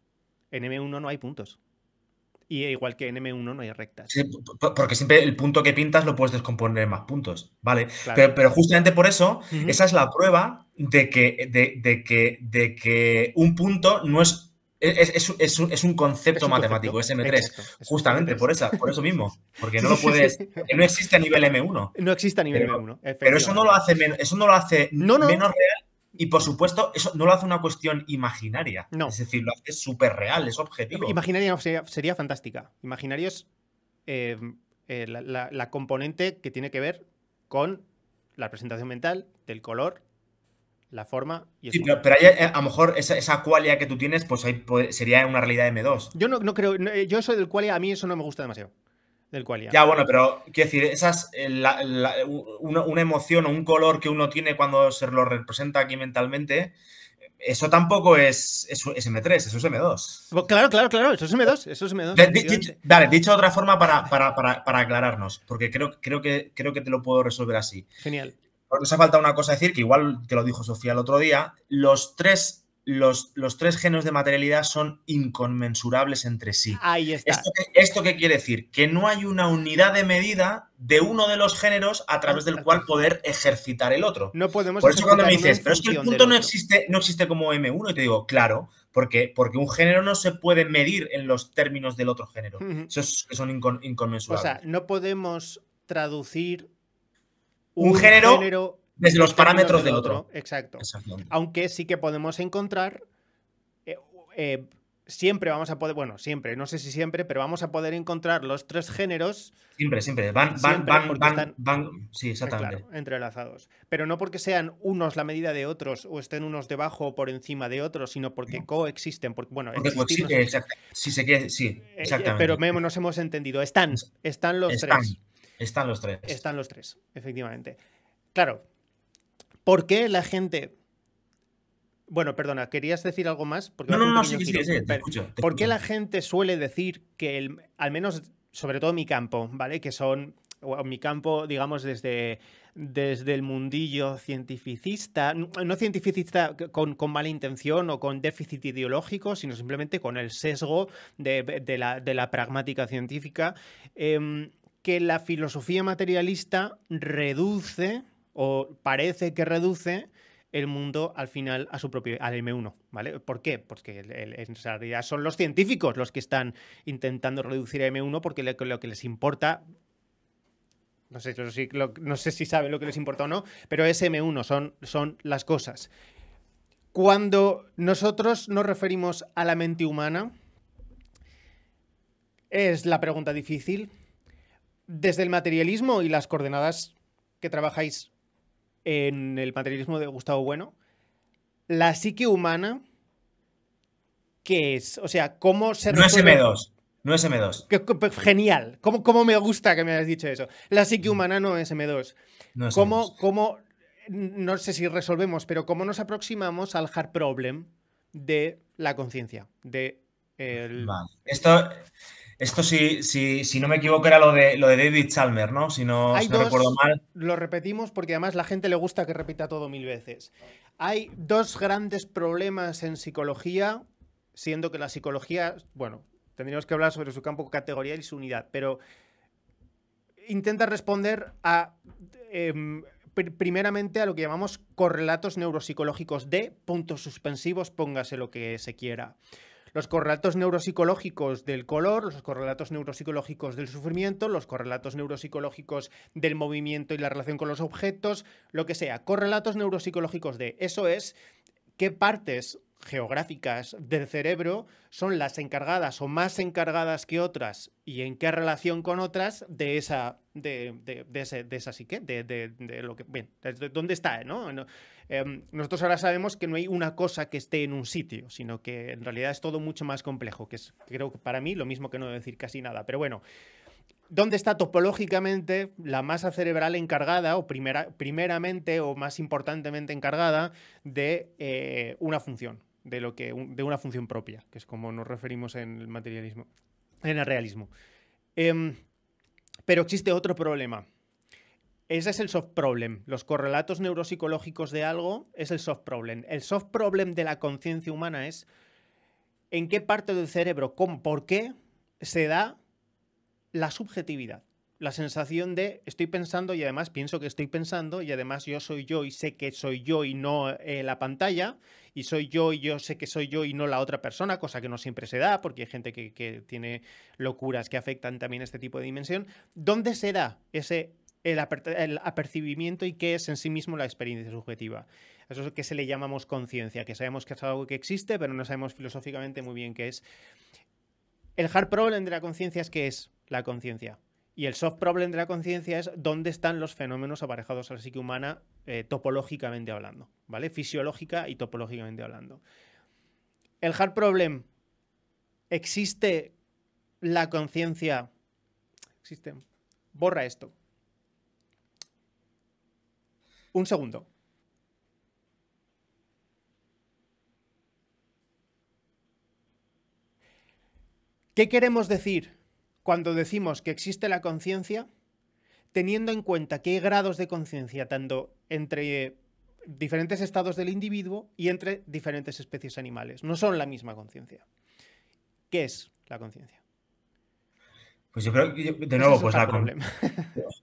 en M1 no hay puntos. Y igual que en M1 no hay rectas. Sí, porque siempre el punto que pintas lo puedes descomponer en más puntos, ¿vale? Claro. Pero justamente por eso, esa es la prueba de que un punto no es... Es un concepto matemático, es M3. Exacto, justamente M3. Por eso mismo. Porque no lo puedes. Porque no existe a nivel M1. No existe a nivel M1. Pero eso no lo hace menos real. Y por supuesto, eso no lo hace una cuestión imaginaria. No. Es decir, lo hace súper real, es objetivo. Imaginaria sería fantástica. Imaginario es la componente que tiene que ver con la representación mental del color, la forma y el sí, pero ahí, a lo mejor esa qualia que tú tienes, pues ahí sería una realidad M2. Yo no creo. Yo eso del qualia, a mí eso no me gusta demasiado. Del qualia. Ya, bueno, pero quiero decir, una emoción o un color que uno tiene cuando se lo representa aquí mentalmente, eso tampoco es M3, eso es M2. Pues claro, eso es M2. Eso es M2. Dale, dicho de otra forma para aclararnos, porque creo que te lo puedo resolver así. Genial. Nos ha faltado una cosa decir, que igual te lo dijo Sofía el otro día. Los tres los tres géneros de materialidad son inconmensurables entre sí. Ahí está. ¿Esto qué quiere decir? Que no hay una unidad de medida de uno de los géneros a través del cual poder ejercitar el otro. No podemos Por eso cuando me dices, ejercitar pero es que el punto no existe como M1, y te digo, claro, porque un género no se puede medir en los términos del otro género. Esos que son inconmensurables. O sea, no podemos traducir un género desde los parámetros del otro. Exacto. Aunque sí que podemos encontrar, siempre vamos a poder, bueno, siempre, no sé si siempre, pero vamos a poder encontrar los tres géneros. Siempre. Van, sí, exactamente. Claro, entrelazados. Pero no porque sean unos la medida de otros o estén unos debajo o por encima de otros, sino porque coexisten. Porque coexisten, si se quiere, sí, exactamente. Pero nos hemos entendido. Están los tres. Están los tres. Están los tres, efectivamente. Claro. ¿Por qué la gente... Bueno, perdona, ¿querías decir algo más? Porque sí, te escucho. ¿Por qué la gente suele decir que, al menos, sobre todo en mi campo, ¿vale? Que son, mi campo, digamos, desde el mundillo cientificista, no cientificista con mala intención o con déficit ideológico, sino simplemente con el sesgo de la pragmática científica, que la filosofía materialista reduce, o parece que reduce, el mundo al final al M1, ¿vale? ¿Por qué? Porque en realidad son los científicos los que están intentando reducir a M1 porque lo que les importa, no sé si saben lo que les importa o no, pero es M1, son las cosas. Cuando nosotros nos referimos a la mente humana, es la pregunta difícil. Desde el materialismo y las coordenadas que trabajáis en el materialismo de Gustavo Bueno, la psique humana, ¿qué es? O sea, ¿cómo se resuelve? No es M2. Genial. ¿Cómo me gusta que me hayas dicho eso? La psique humana no es M2. No es ¿Cómo, no sé si resolvemos, pero cómo nos aproximamos al hard problem de la conciencia? Vale. Esto si no me equivoco era lo de David Chalmers, ¿no? Si no recuerdo mal. Lo repetimos porque además la gente le gusta que repita todo 1000 veces. Hay dos grandes problemas en psicología, siendo que la psicología, bueno, tendríamos que hablar sobre su campo categorial y su unidad, pero intenta responder primeramente a lo que llamamos correlatos neuropsicológicos de puntos suspensivos, póngase lo que se quiera. Los correlatos neuropsicológicos del color, los correlatos neuropsicológicos del sufrimiento, los correlatos neuropsicológicos del movimiento y la relación con los objetos, lo que sea. Correlatos neuropsicológicos de... Eso es qué partes geográficas del cerebro son las encargadas o más encargadas que otras y en qué relación con otras de esa psique, de lo que... Bien, de dónde está, ¿no? Nosotros ahora sabemos que no hay una cosa que esté en un sitio, sino que en realidad es todo mucho más complejo, que es, creo que para mí, lo mismo que no decir casi nada. Pero bueno, ¿dónde está topológicamente la masa cerebral encargada, o primeramente o más importantemente encargada, de una función, de una función propia, que es como nos referimos en el materialismo, en el realismo? Pero existe otro problema. Ese es el soft problem. Los correlatos neuropsicológicos de algo es el soft problem. El soft problem de la conciencia humana es en qué parte del cerebro, por qué se da la subjetividad. La sensación de estoy pensando y además pienso que estoy pensando y además yo soy yo y sé que soy yo y no la pantalla, y soy yo y yo sé que soy yo y no la otra persona, cosa que no siempre se da porque hay gente que tiene locuras que afectan también este tipo de dimensión. ¿Dónde se da el apercibimiento y qué es en sí mismo la experiencia subjetiva? Eso es lo que se le llamamos conciencia, que sabemos que es algo que existe, pero no sabemos filosóficamente muy bien qué es. El hard problem de la conciencia es qué es la conciencia. Y el soft problem de la conciencia es dónde están los fenómenos aparejados a la psique humana topológicamente hablando, ¿vale? Fisiológica y topológicamente hablando. El hard problem, ¿existe la conciencia? Existe. Borra esto. Un segundo. ¿Qué queremos decir cuando decimos que existe la conciencia, teniendo en cuenta que hay grados de conciencia tanto entre diferentes estados del individuo y entre diferentes especies animales. No son la misma conciencia. ¿Qué es la conciencia? Pues yo creo que, de Ese nuevo, es el pues hard problem.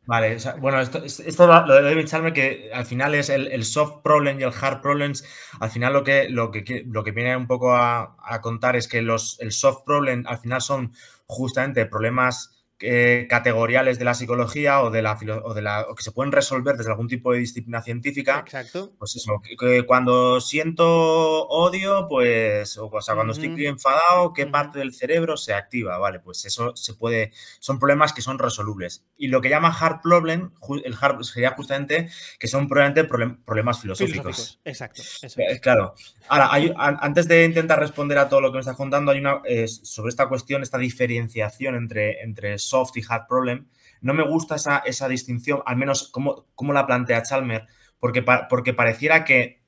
Vale, o sea, bueno, esto lo de David Chalmers, que al final es el soft problem y el hard problems. Al final lo que viene un poco a contar es que el soft problem al final son justamente problemas categoriales de la psicología o que se pueden resolver desde algún tipo de disciplina científica. Exacto. Pues eso, que cuando siento odio, pues, o sea, cuando estoy enfadado, ¿qué parte del cerebro se activa? Vale, pues eso son problemas que son resolubles. Y lo que llama hard problem, el hard sería justamente que son probablemente problemas filosóficos. Exacto, eso es. Claro. Ahora, antes de intentar responder a todo lo que me estás contando, hay sobre esta cuestión, esta diferenciación entre soft y hard problem. No me gusta esa distinción, al menos como la plantea Chalmers, porque pareciera que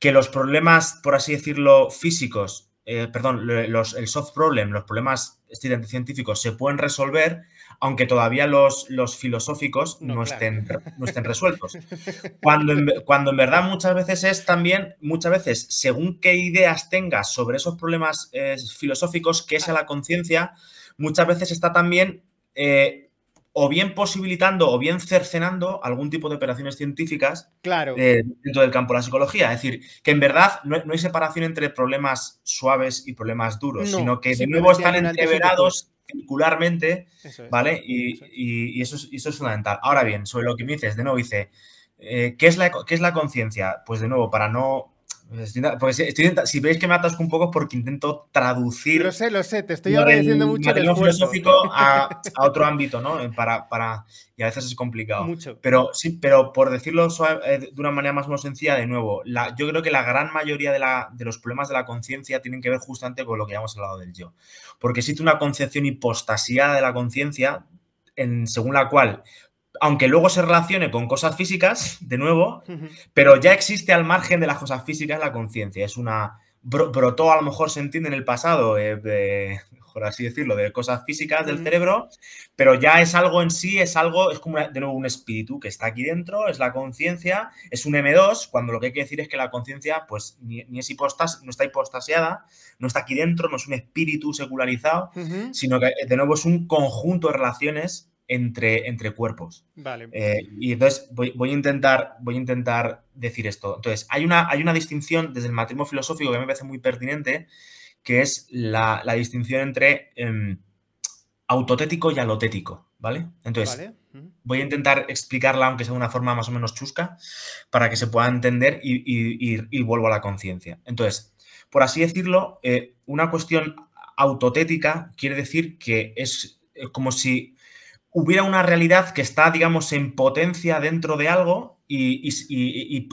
los problemas, por así decirlo, físicos, el soft problem, los problemas científicos se pueden resolver, aunque todavía los filosóficos no estén resueltos. Cuando en verdad muchas veces, según qué ideas tengas sobre esos problemas filosóficos, que es la conciencia, muchas veces está también o bien posibilitando o bien cercenando algún tipo de operaciones científicas dentro del campo de la psicología. Es decir, que en verdad no hay separación entre problemas suaves y problemas duros, sino que de nuevo están entreverados circularmente, ¿vale? Y eso es fundamental. Ahora bien, sobre lo que me dices, de nuevo dice, ¿qué es la conciencia? Pues de nuevo, para no... Porque si veis que me atasco un poco porque intento traducir... Lo sé, te estoy agradeciendo mucho el esfuerzo. filosófico a otro ámbito, ¿no? Y a veces es complicado. Mucho. Pero por decirlo de una manera más o menos sencilla, de nuevo, yo creo que la gran mayoría de los problemas de la conciencia tienen que ver justamente con lo que ya hemos hablado del yo. Porque existe una concepción hipostasiada de la conciencia según la cual, aunque luego se relacione con cosas físicas, de nuevo, pero ya existe al margen de las cosas físicas la conciencia. Es brotó, a lo mejor se entiende en el pasado, por así decirlo, de cosas físicas del cerebro, pero ya es algo en sí, es como de nuevo un espíritu que está aquí dentro, es la conciencia, es un M2, cuando lo que hay que decir es que la conciencia pues ni es no está hipostasiada, no está aquí dentro, no es un espíritu secularizado, sino que de nuevo es un conjunto de relaciones entre cuerpos. Vale. Y entonces voy a intentar decir esto. Entonces, hay una distinción desde el materialismo filosófico que me parece muy pertinente, que es la distinción entre autotético y alotético, ¿vale? Entonces, voy a intentar explicarla, aunque sea de una forma más o menos chusca, para que se pueda entender y vuelvo a la conciencia. Entonces, por así decirlo, una cuestión autotética quiere decir que es como si hubiera una realidad que está, digamos, en potencia dentro de algo y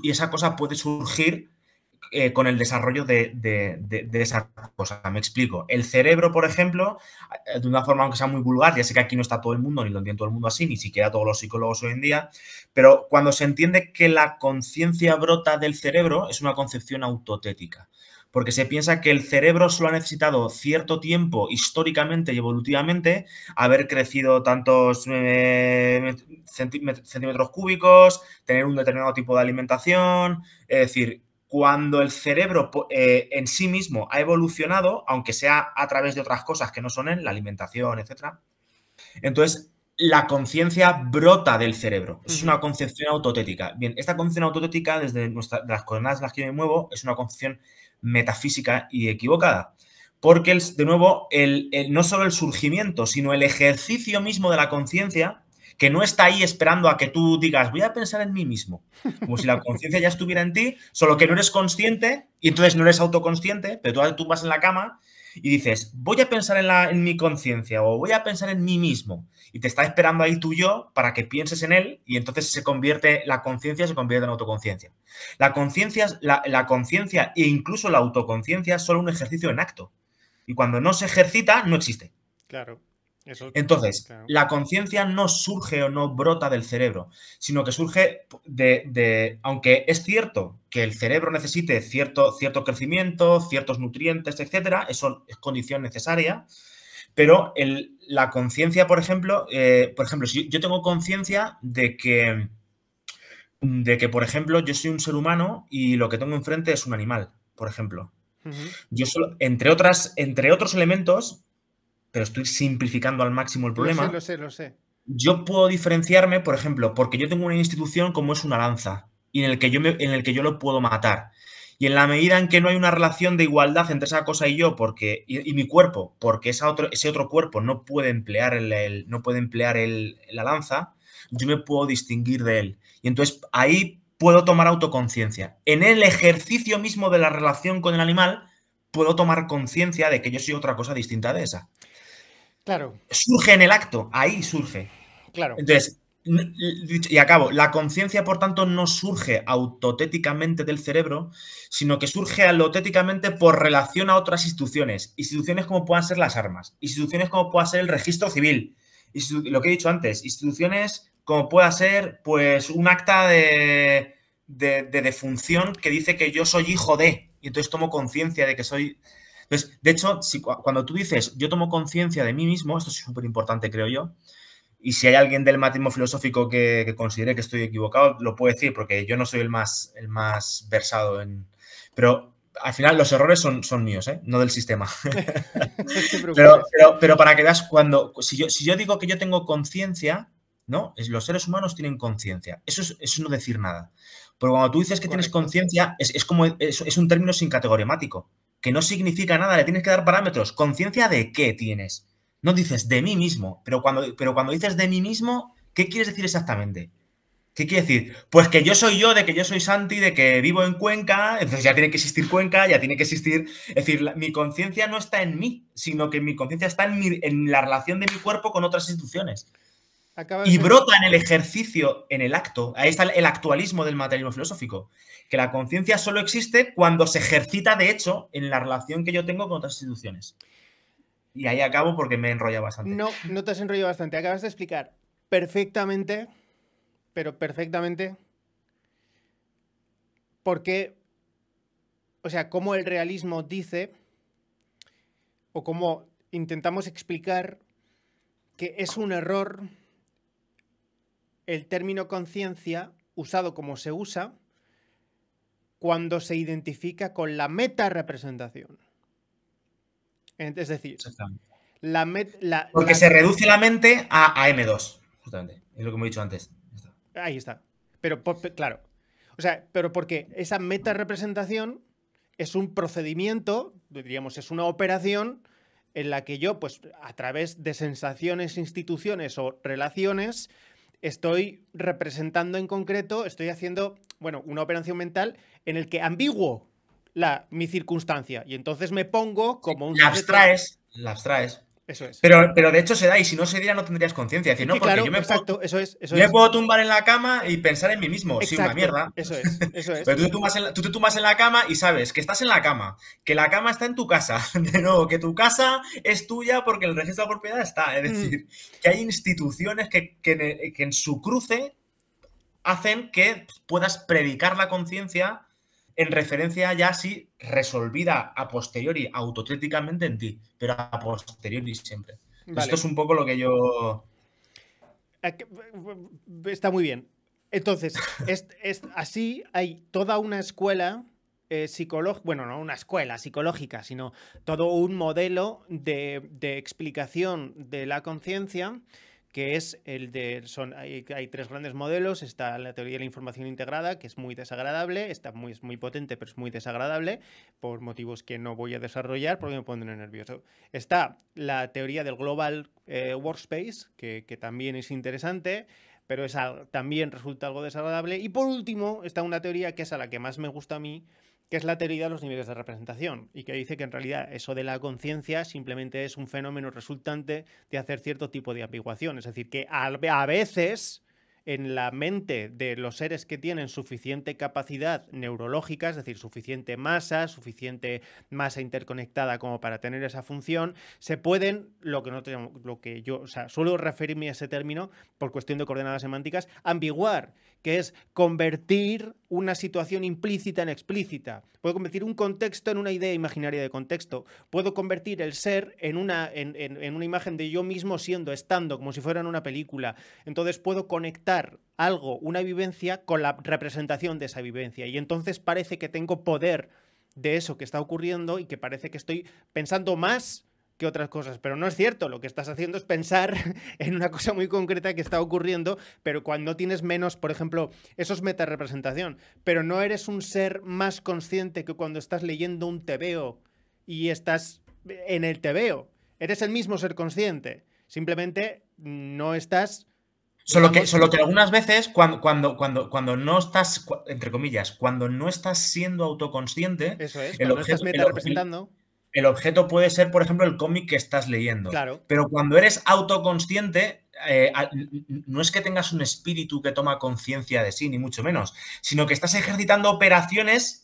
esa cosa puede surgir con el desarrollo de esa cosa. Me explico. El cerebro, por ejemplo, de una forma aunque sea muy vulgar, ya sé que aquí no está todo el mundo, ni lo entiende todo el mundo así, ni siquiera todos los psicólogos hoy en día, pero cuando se entiende que la conciencia brota del cerebro, es una concepción autotética. Porque se piensa que el cerebro solo ha necesitado cierto tiempo históricamente y evolutivamente haber crecido tantos centímetros cúbicos, tener un determinado tipo de alimentación, es decir, cuando el cerebro en sí mismo ha evolucionado, aunque sea a través de otras cosas que no son la alimentación, etc., entonces la conciencia brota del cerebro. Es una concepción autotética. Bien, esta concepción autotética, desde las coordenadas en las que yo me muevo, es una concepción metafísica y equivocada. Porque, de nuevo, no solo el surgimiento, sino el ejercicio mismo de la conciencia, que no está ahí esperando a que tú digas, voy a pensar en mí mismo. Como si la conciencia ya estuviera en ti, solo que no eres consciente y entonces no eres autoconsciente, pero tú vas en la cama y dices, voy a pensar en mi conciencia o voy a pensar en mí mismo. Y te está esperando ahí tu yo para que pienses en él y entonces la conciencia se convierte en autoconciencia. La conciencia e incluso la autoconciencia es solo un ejercicio en acto. Y cuando no se ejercita, no existe. Claro. Entonces, claro, la conciencia no surge o no brota del cerebro, sino que surge aunque es cierto que el cerebro necesite cierto crecimiento, ciertos nutrientes, etcétera, eso es condición necesaria, pero la conciencia, por ejemplo, si yo tengo conciencia de que de que, por ejemplo, yo soy un ser humano y lo que tengo enfrente es un animal, por ejemplo. Yo solo, entre otros elementos, pero estoy simplificando al máximo el problema. Lo sé. Yo puedo diferenciarme, por ejemplo, porque yo tengo una institución como es una lanza y en el que yo lo puedo matar. Y en la medida en que no hay una relación de igualdad entre esa cosa y yo, y mi cuerpo, porque ese otro cuerpo no puede emplear la lanza, yo me puedo distinguir de él. Y entonces ahí puedo tomar autoconciencia. En el ejercicio mismo de la relación con el animal, puedo tomar conciencia de que yo soy otra cosa distinta de esa. Claro. Surge en el acto, ahí surge. Claro. Entonces, y acabo, la conciencia, por tanto, no surge autotéticamente del cerebro, sino que surge alotéticamente por relación a otras instituciones. Instituciones como puedan ser las armas, instituciones como pueda ser el registro civil, lo que he dicho antes, instituciones como pueda ser, pues, un acta de defunción que dice que yo soy hijo de, y entonces tomo conciencia de que soy... Entonces, de hecho, cuando tú dices yo tomo conciencia de mí mismo, esto es súper importante, creo yo, y si hay alguien del matismo filosófico que considere que estoy equivocado, lo puede decir, porque yo no soy el más versado en... Pero al final los errores son míos, ¿eh? No del sistema. pero para que veas, si yo digo que yo tengo conciencia, ¿no? Los seres humanos tienen conciencia. Eso es no decir nada. Pero cuando tú dices que tienes conciencia, es un término sin categorimático, que no significa nada, le tienes que dar parámetros. ¿Conciencia de qué tienes? No dices de mí mismo, pero cuando dices de mí mismo, ¿qué quieres decir exactamente? ¿Qué quiere decir? Pues que yo soy yo, de que yo soy Santi, de que vivo en Cuenca, entonces ya tiene que existir Cuenca, ya tiene que existir... Es decir, mi conciencia no está en mí, sino que mi conciencia está en la relación de mi cuerpo con otras instituciones. Y brota en el ejercicio, en el acto. Ahí está el actualismo del materialismo filosófico. Que la conciencia solo existe cuando se ejercita, de hecho, en la relación que yo tengo con otras instituciones. Y ahí acabo porque me he enrollado bastante. No te has enrollado bastante. Acabas de explicar perfectamente, pero perfectamente, porque, o sea, cómo el realismo dice, o cómo intentamos explicar que es un error el término conciencia usado como se usa cuando se identifica con la meta-representación. Es decir, porque se reduce la mente a M2, justamente. Es lo que hemos dicho antes. Ahí está. Pero, claro. O sea, pero porque esa meta-representación es un procedimiento, diríamos, es una operación en la que yo, pues, a través de sensaciones, instituciones o relaciones, estoy representando en concreto, estoy haciendo, bueno, una operación mental en el que ambiguo mi circunstancia. Y entonces me pongo como un... La abstraes. Eso es. Pero de hecho se da, y si no se diera no tendrías conciencia. Es decir, no, porque claro, yo me me puedo tumbar en la cama y pensar en mí mismo. Exacto, sí, una mierda. Eso es. Pero tú te tumbas en la cama y sabes que estás en la cama, que la cama está en tu casa, de nuevo, que tu casa es tuya porque el registro de propiedad está. Es decir, que hay instituciones que en su cruce hacen que puedas predicar la conciencia en referencia ya así resolvida a posteriori, autotéticamente en ti, pero a posteriori siempre. Vale. Esto es un poco lo que yo... Está muy bien. Entonces, así hay toda una escuela psicológica, bueno, no una escuela psicológica, sino todo un modelo de explicación de la conciencia, que es el de... Hay tres grandes modelos. Está la teoría de la información integrada, que es muy desagradable, es muy potente, pero es muy desagradable, por motivos que no voy a desarrollar porque me pondré nervioso. Está la teoría del Global Workspace, que también es interesante, pero también resulta algo desagradable. Y por último, está una teoría que es a la que más me gusta a mí, que es la teoría de los niveles de representación, y que dice que en realidad eso de la conciencia simplemente es un fenómeno resultante de hacer cierto tipo de ambiguación. Es decir, que a veces en la mente de los seres que tienen suficiente capacidad neurológica, es decir, suficiente masa interconectada como para tener esa función, se pueden, lo que yo, o sea, suelo referirme a ese término por cuestión de coordenadas semánticas, ambiguar, que es convertir una situación implícita en explícita. Puedo convertir un contexto en una idea imaginaria de contexto. Puedo convertir el ser en una imagen de yo mismo estando, como si fuera en una película. Entonces puedo conectar conectar algo, una vivencia, con la representación de esa vivencia. Y entonces parece que tengo poder de eso que está ocurriendo y que parece que estoy pensando más que otras cosas, pero no es cierto. Lo que estás haciendo es pensar en una cosa muy concreta que está ocurriendo, pero cuando tienes menos, por ejemplo, eso es metarepresentación, pero no eres un ser más consciente que cuando estás leyendo un tebeo y estás en el tebeo. Eres el mismo ser consciente, simplemente no estás... Solo que algunas veces, cuando no estás, entre comillas, cuando no estás siendo autoconsciente, eso es, cuando no estás metarepresentando... El objeto puede ser, por ejemplo, el cómic que estás leyendo. Claro. Pero cuando eres autoconsciente, no es que tengas un espíritu que toma conciencia de sí, ni mucho menos, sino que estás ejercitando operaciones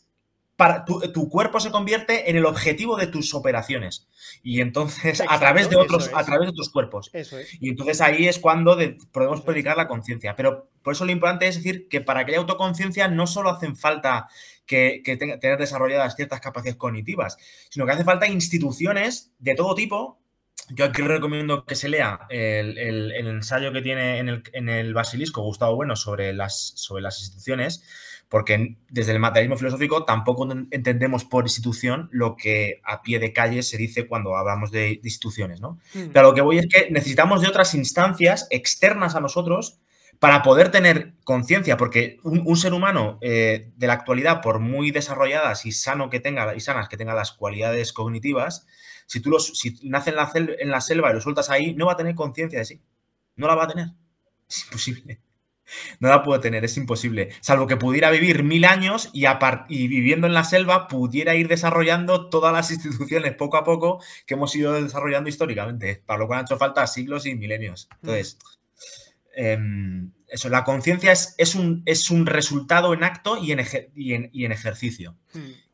para tu cuerpo se convierte en el objetivo de tus operaciones. Y entonces, exacto, a través de otros, a través de otros cuerpos. Eso es. Y entonces ahí es cuando podemos predicar la conciencia. Pero por eso lo importante es decir que para que haya autoconciencia no solo hacen falta que tener desarrolladas ciertas capacidades cognitivas, sino que hace falta instituciones de todo tipo. Yo aquí recomiendo que se lea el ensayo que tiene en el Basilisco Gustavo Bueno sobre las instituciones, porque desde el materialismo filosófico tampoco entendemos por institución lo que a pie de calle se dice cuando hablamos de instituciones, ¿no? Pero lo que voy es que necesitamos de otras instancias externas a nosotros para poder tener conciencia, porque un ser humano de la actualidad, por muy desarrolladas y sanas que tenga las cualidades cognitivas, si nace en la selva y lo sueltas ahí, no va a tener conciencia de sí. No la va a tener. Es imposible. No la puede tener, es imposible. Salvo que pudiera vivir 1000 años y viviendo en la selva pudiera ir desarrollando todas las instituciones poco a poco que hemos ido desarrollando históricamente, para lo cual han hecho falta siglos y milenios. Entonces, eso, la conciencia es un resultado en acto y en ejercicio.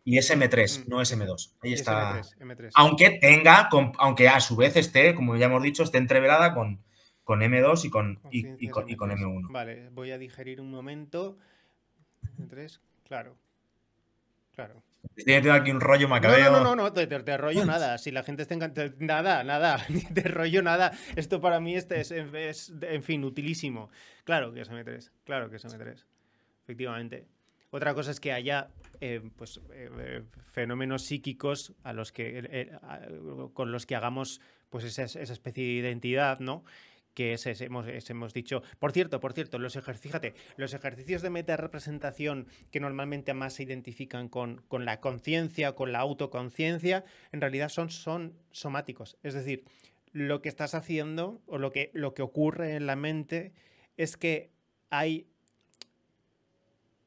Y es M3, no es M2. Ahí está. M3. Aunque a su vez esté, como ya hemos dicho, esté entreverada con M2 y con M1. Vale, voy a digerir un momento. M3, claro. Estoy metiendo aquí un rollo macabeo. No, de rollo nada. Si la gente está encantada, nada, ni de rollo nada. Esto para mí es, en fin, utilísimo. Claro que es M3, efectivamente. Otra cosa es que haya fenómenos psíquicos con los que hagamos pues esa especie de identidad, ¿no? Que hemos dicho. Por cierto, los ejercicios de metarepresentación que normalmente más se identifican con la conciencia, con la autoconciencia, en realidad son somáticos. Es decir, lo que estás haciendo o lo que ocurre en la mente es que hay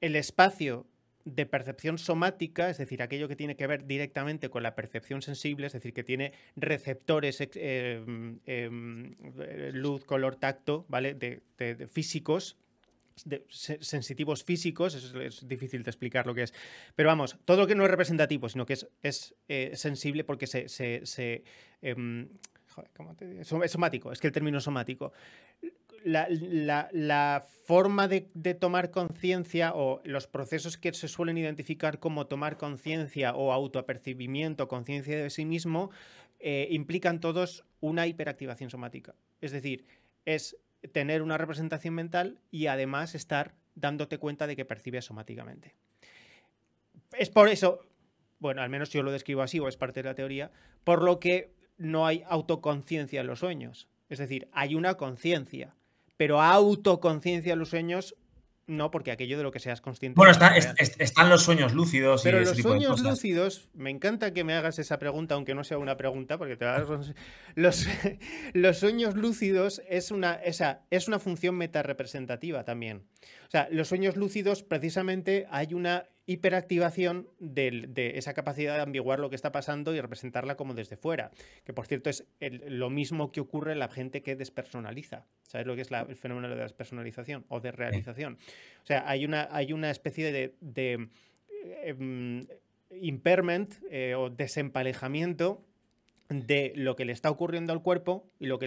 el espacio de percepción somática, es decir, aquello que tiene que ver directamente con la percepción sensible, es decir, que tiene receptores luz, color, tacto, ¿vale? De físicos, sensitivos físicos, es difícil de explicar lo que es, pero vamos, todo lo que no es representativo, sino que es sensible porque es somático, es que el término es somático. La forma de tomar conciencia o los procesos que se suelen identificar como tomar conciencia o autoapercibimiento, conciencia de sí mismo, implican todos una hiperactivación somática. Es decir, es tener una representación mental y además estar dándote cuenta de que percibes somáticamente. Es por eso, bueno, al menos yo lo describo así o es parte de la teoría, por lo que no hay autoconciencia en los sueños. Es decir, hay una conciencia, pero autoconciencia en los sueños no, porque aquello de lo que seas consciente... Bueno, están los sueños lúcidos pero y ese los tipo de sueños cosas. lúcidos, me encanta que me hagas esa pregunta, aunque no sea una pregunta, porque los sueños lúcidos es una función metarepresentativa también. O sea, los sueños lúcidos, precisamente, hay una hiperactivación de esa capacidad de ambiguar lo que está pasando y representarla como desde fuera. Que, por cierto, es lo mismo que ocurre en la gente que despersonaliza. ¿Sabes lo que es el fenómeno de despersonalización o de realización? O sea, hay una especie de impairment o desempalejamiento de lo que le está ocurriendo al cuerpo y lo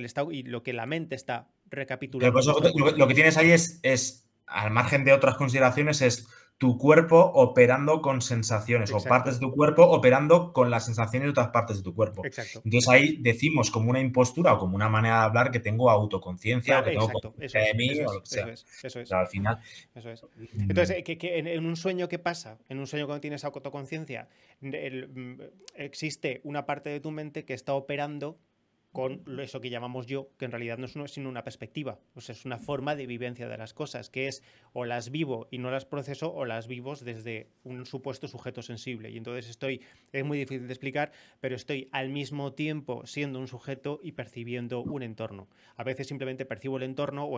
que la mente está recapitulando. Pero pues lo que tienes ahí es, al margen de otras consideraciones, es tu cuerpo operando con sensaciones. Exacto. O partes de tu cuerpo operando con las sensaciones de otras partes de tu cuerpo. Exacto. Entonces ahí decimos como una impostura o como una manera de hablar que tengo autoconciencia, claro, o que tengo conciencia de mí o lo que sea. Eso es. Pero al final... Eso es. Entonces, que en un sueño, ¿qué pasa? En un sueño cuando tienes autoconciencia, existe una parte de tu mente que está operando con eso que llamamos yo, que en realidad no es sino una perspectiva, o sea, es una forma de vivencia de las cosas, que es o las vivo y no las proceso, o las vivo desde un supuesto sujeto sensible. Y entonces es muy difícil de explicar, pero estoy al mismo tiempo siendo un sujeto y percibiendo un entorno. A veces simplemente percibo el entorno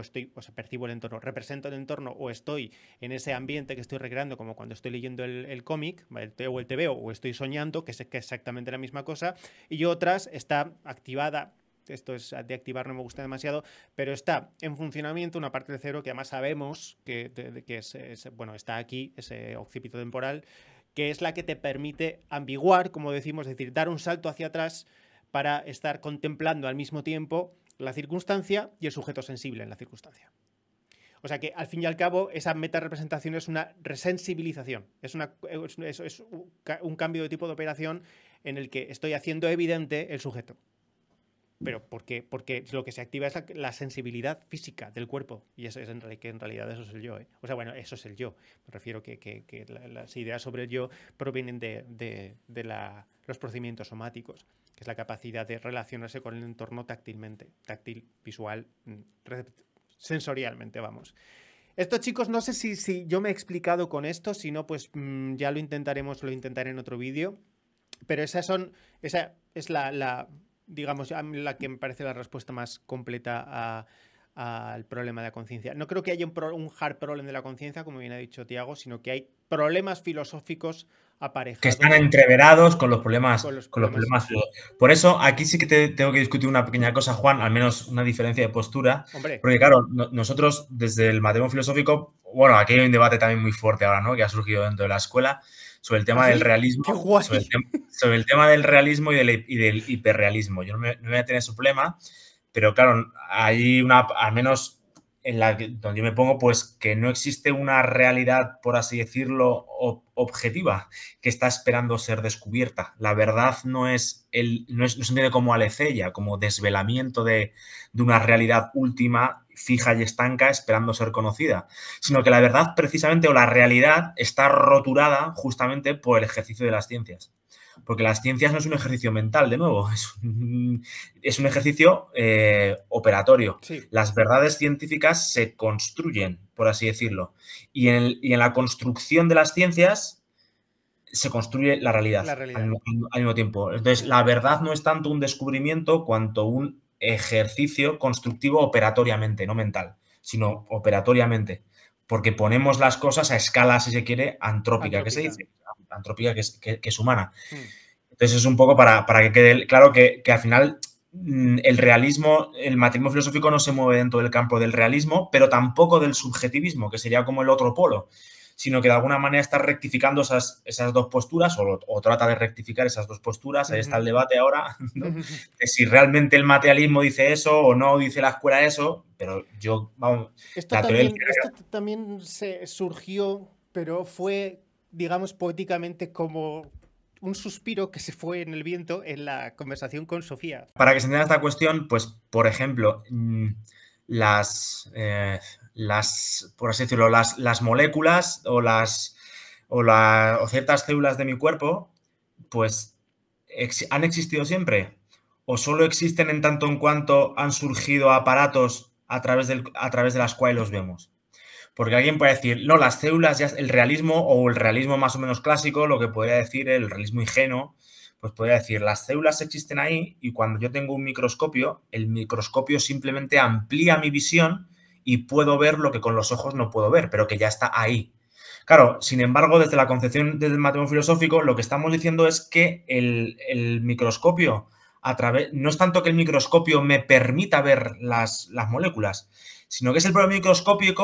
percibo el entorno, represento el entorno, o estoy en ese ambiente que estoy recreando, como cuando estoy leyendo el cómic, o el TVO, o estoy soñando, que es exactamente la misma cosa, y otras está activada. Esto es de activar, no me gusta demasiado, pero está en funcionamiento una parte del cerebro que además sabemos que está aquí, ese occipito temporal, que es la que te permite ambiguar, como decimos, es decir, dar un salto hacia atrás para estar contemplando al mismo tiempo la circunstancia y el sujeto sensible en la circunstancia. O sea que, al fin y al cabo, esa metarepresentación es una resensibilización, es un cambio de tipo de operación en el que estoy haciendo evidente el sujeto. Pero porque lo que se activa es la sensibilidad física del cuerpo, y eso es que en realidad eso es el yo, ¿eh? O sea, bueno, eso es el yo. Me refiero que las ideas sobre el yo provienen de los procedimientos somáticos, que es la capacidad de relacionarse con el entorno táctil, visual, sensorialmente, vamos. Esto, chicos, no sé si yo me he explicado con esto, si no, pues ya lo intentaré en otro vídeo, pero esa es digamos, la que me parece la respuesta más completa al problema de la conciencia. No creo que haya un hard problem de la conciencia, como bien ha dicho Tiago, sino que hay problemas filosóficos aparejados. Que están entreverados con los problemas. Por eso, aquí sí que tengo que discutir una pequeña cosa, Juan, al menos una diferencia de postura. Hombre. Porque, claro, nosotros desde el materialismo filosófico, bueno, aquí hay un debate también muy fuerte ahora, ¿no? Que ha surgido dentro de la escuela sobre el tema del realismo. ¡Qué guay! Sobre el tema del realismo y del hiperrealismo. Yo no me voy a tener su problema, pero claro, hay al menos en donde yo me pongo, pues que no existe una realidad, por así decirlo, objetiva, que está esperando ser descubierta. La verdad no se entiende como aletheia, como desvelamiento de una realidad última, fija y estanca, esperando ser conocida, sino que la verdad precisamente, o la realidad, está roturada justamente por el ejercicio de las ciencias. Porque las ciencias no es un ejercicio mental, de nuevo, es un ejercicio operatorio. Sí. Las verdades científicas se construyen, por así decirlo, y en la construcción de las ciencias se construye la realidad. Al mismo tiempo. Entonces, la verdad no es tanto un descubrimiento cuanto un ejercicio constructivo operatoriamente, no mental, sino operatoriamente, porque ponemos las cosas a escala, si se quiere, antrópica. ¿Qué se dice? Antrópica, que es humana. Entonces, es un poco para que quede claro que al final el realismo, el materialismo filosófico no se mueve dentro del campo del realismo, pero tampoco del subjetivismo, que sería como el otro polo, sino que de alguna manera está rectificando esas dos posturas o trata de rectificar esas dos posturas. Ahí está el debate ahora, ¿no? De si realmente el materialismo dice eso o no dice la escuela eso, pero yo, vamos... Esto también se surgió, pero fue, digamos, poéticamente como un suspiro que se fue en el viento en la conversación con Sofía. Para que se entienda esta cuestión, pues, por ejemplo, por así decirlo, las moléculas o ciertas células de mi cuerpo, pues, ¿han existido siempre? ¿O solo existen en tanto en cuanto han surgido aparatos a través de las cuales los vemos? Porque alguien puede decir, no, las células, ya el realismo o el realismo más o menos clásico, lo que podría decir el realismo ingenuo, pues podría decir, las células existen ahí y cuando yo tengo un microscopio, el microscopio simplemente amplía mi visión y puedo ver lo que con los ojos no puedo ver, pero que ya está ahí. Claro, sin embargo, desde la concepción del materialismo filosófico, lo que estamos diciendo es que el microscopio, no es tanto que el microscopio me permita ver las moléculas, sino que es el propio microscopio